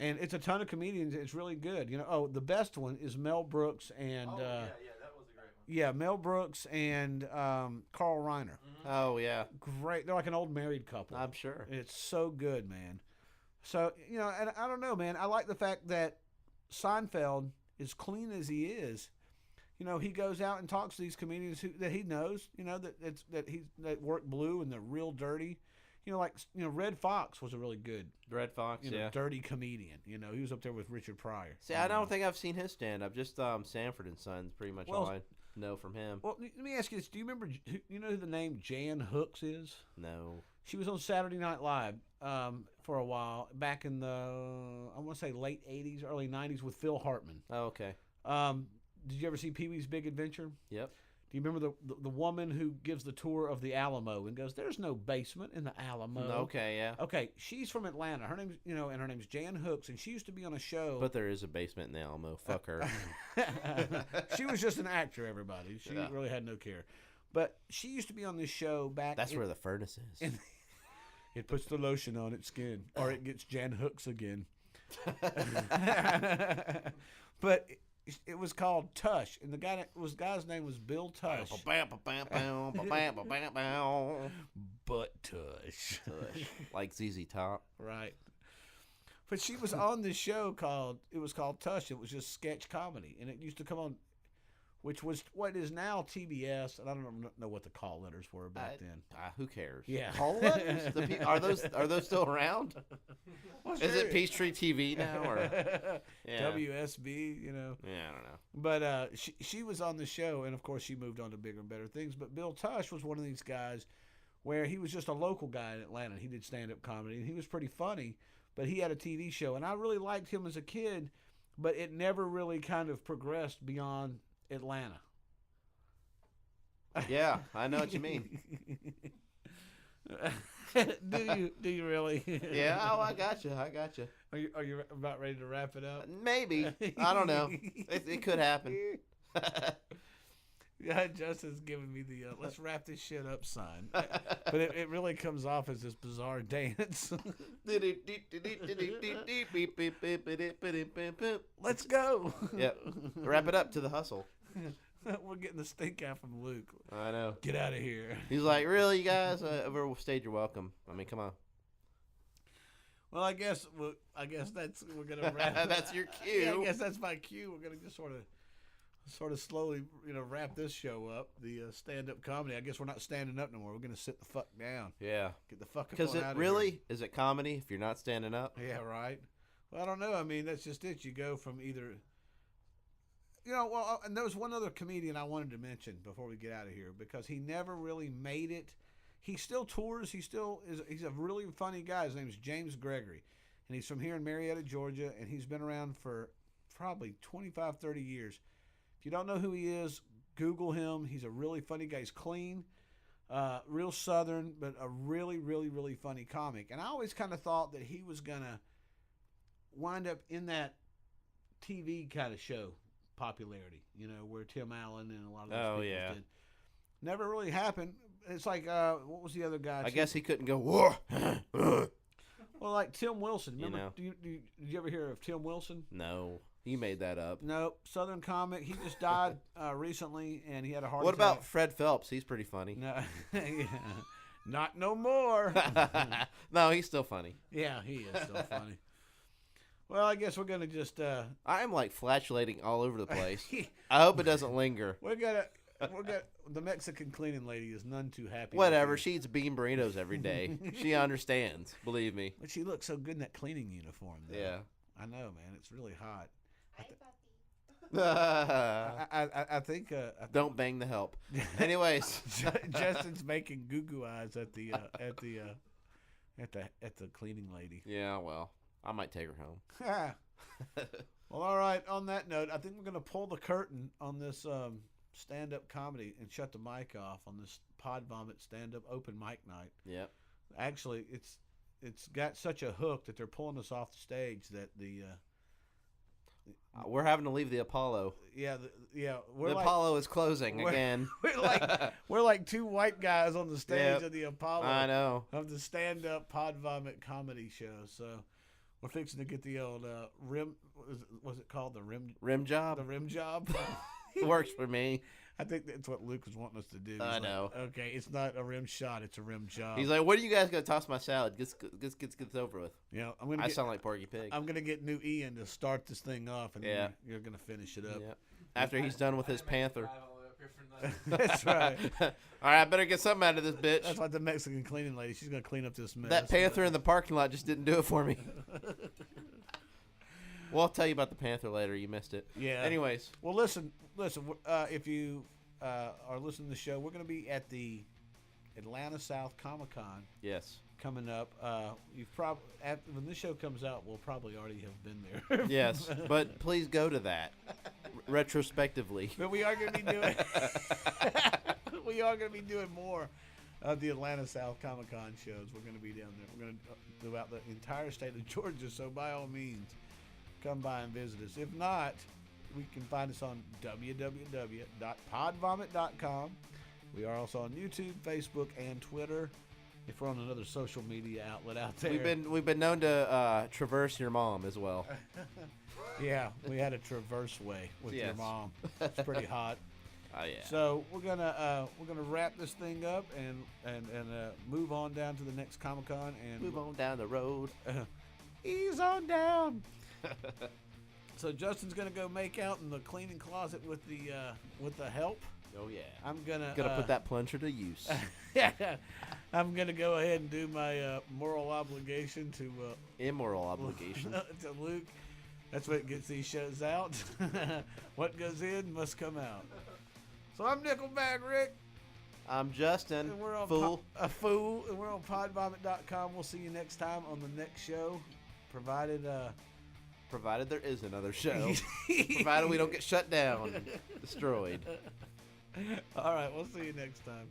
And it's a ton of comedians. It's really good. The best one is Mel Brooks and that was a great one. yeah, Mel Brooks and Carl Reiner. Oh, yeah. Great. They're like an old married couple. I'm sure. It's so good, man. So, and I don't know, man. I like the fact that Seinfeld, as clean as he is, he goes out and talks to these comedians that he knows, that work blue and they're real dirty. Red Fox was a really good Red Fox, yeah. dirty comedian. He was up there with Richard Pryor. See, I don't think I've seen his stand-up. Just Sanford and Sons, pretty much all I know from him. Well, let me ask you this. Do you remember, who the name Jan Hooks is? No. She was on Saturday Night Live for a while, back in the, I want to say late 80s, early 90s with Phil Hartman. Oh, okay. Did you ever see Pee-wee's Big Adventure? Yep. Do you remember the woman who gives the tour of the Alamo and goes, "There's no basement in the Alamo"? Okay, yeah. Okay, she's from Atlanta. Her name's and her name's Jan Hooks, and she used to be on a show. But there is a basement in the Alamo. Fuck her. She was just an actor. Everybody, she really had no care. But she used to be on this show back. That's where the furnace is. It puts the lotion on its skin, or it gets Jan Hooks again. But it was called Tush, and the guy's name was Bill Tush. But Tush. Like ZZ Top. Right. But she was on this show called Tush. It was just sketch comedy, and it used to come on, which was what is now TBS, and I don't know what the call letters were back then. Who cares? Yeah. Call letters? Are those still around? Well, Is it Peachtree TV now or WSB? Yeah, I don't know. But she was on the show, and of course she moved on to bigger and better things. But Bill Tush was one of these guys where he was just a local guy in Atlanta. He did stand-up comedy, and he was pretty funny. But he had a TV show, and I really liked him as a kid, but it never really kind of progressed beyond Atlanta. Yeah, I know what you mean. Do you really? Yeah, I got you. Are you about ready to wrap it up? Maybe. I don't know. It could happen. Yeah, Justin's giving me the let's wrap this shit up sign. But it really comes off as this bizarre dance. Let's go. Yep. Wrap it up to the hustle. We're getting the stink out from Luke. I know. Get out of here. He's like, really, you guys? Over stage, you're welcome. I mean, come on. Well, I guess we're gonna wrap. That's your cue. Yeah, I guess that's my cue. We're gonna just sort of slowly, wrap this show up. The stand-up comedy. I guess we're not standing up no more. We're gonna sit the fuck down. Yeah. Get the fuck up. Because is it comedy if you're not standing up? Yeah, right. Well, I don't know. I mean, that's just it. You go from either. And there was one other comedian I wanted to mention before we get out of here because he never really made it. He still tours. He's a really funny guy. His name is James Gregory, and he's from here in Marietta, Georgia, and he's been around for probably 25, 30 years. If you don't know who he is, Google him. He's a really funny guy. He's clean, real Southern, but a really, really, really funny comic. And I always kind of thought that he was going to wind up in that TV kind of show popularity, where Tim Allen and a lot of those people did. Never really happened. It's like, what was the other guy? I guess he couldn't go, whoa. Well, like Tim Wilson. Remember, did you ever hear of Tim Wilson? No. You made that up. Nope. Southern comic. He just died recently, and he had a heart What attack. about Fred Phelps? He's pretty funny. No, not no more. No, he's still funny. Yeah, he is still funny. Well, I guess we're gonna just. I'm like flatulating all over the place. I hope it doesn't linger. We're gonna. The Mexican cleaning lady is none too happy. Whatever. She eats bean burritos every day. She understands. Believe me. But she looks so good in that cleaning uniform. Though. Yeah. I know, man. It's really hot. I I think. Don't bang the help. Anyways, Justin's making goo eyes at the cleaning lady. Yeah. Well, I might take her home. Well, all right. On that note, I think we're gonna pull the curtain on this stand-up comedy and shut the mic off on this Pod Vomit stand-up open mic night. Yep. Actually, it's got such a hook that they're pulling us off the stage that we're having to leave the Apollo. The Apollo is closing again. We're like two white guys on the stage of the Apollo. I know. Of the stand-up Pod Vomit comedy show. So we're fixing to get the old rim. Was it called the rim job? The rim job. It works for me. I think that's what Luke was wanting us to do. I know. Okay, it's not a rim shot; it's a rim job. He's like, "When are you guys gonna toss my salad? Get this over with." I sound like Porky Pig. I'm gonna get New Ian to start this thing off, and then you're gonna finish it up. Yeah. After he's done with his panther. That's right. All right, I better get something out of this bitch. That's like the Mexican cleaning lady. She's gonna clean up this mess. That panther in the parking lot just didn't do it for me. Well, I'll tell you about the panther later. You missed it. Yeah. Anyways. Well, listen. If you are listening to the show, we're going to be at the Atlanta South Comic Con. Yes. Coming up. When this show comes out, we'll probably already have been there. Yes, but please go to that. retrospectively. But we are going to be doing we are going to be doing more of the Atlanta South Comic Con shows. We're going to be down there. We're going to do out the entire state of Georgia. So by all means, come by and visit us. If not, we can find us on www.podvomit.com. We are also on YouTube, Facebook, and Twitter. If we're on another social media outlet out there, We've been known to traverse your mom as well. yeah, we had a traverse way with your Yes. mom. It's pretty hot. Oh yeah. So we're gonna wrap this thing up and move on down to the next Comic Con and Move on down the road. ease on down. So Justin's gonna go make out in the cleaning closet with the help. Oh yeah. I'm gonna Put that plunger to use. I'm gonna go ahead and do my moral obligation to Immoral obligation. to Luke. That's what gets these shows out. What goes in must come out. So I'm Nickelback Rick. I'm Justin. And we're on Fool. a fool. And we're on podvomit.com. We'll see you next time on the next show. Provided Provided there is another show. Provided we don't get shut down, and destroyed. all right, we'll see you next time.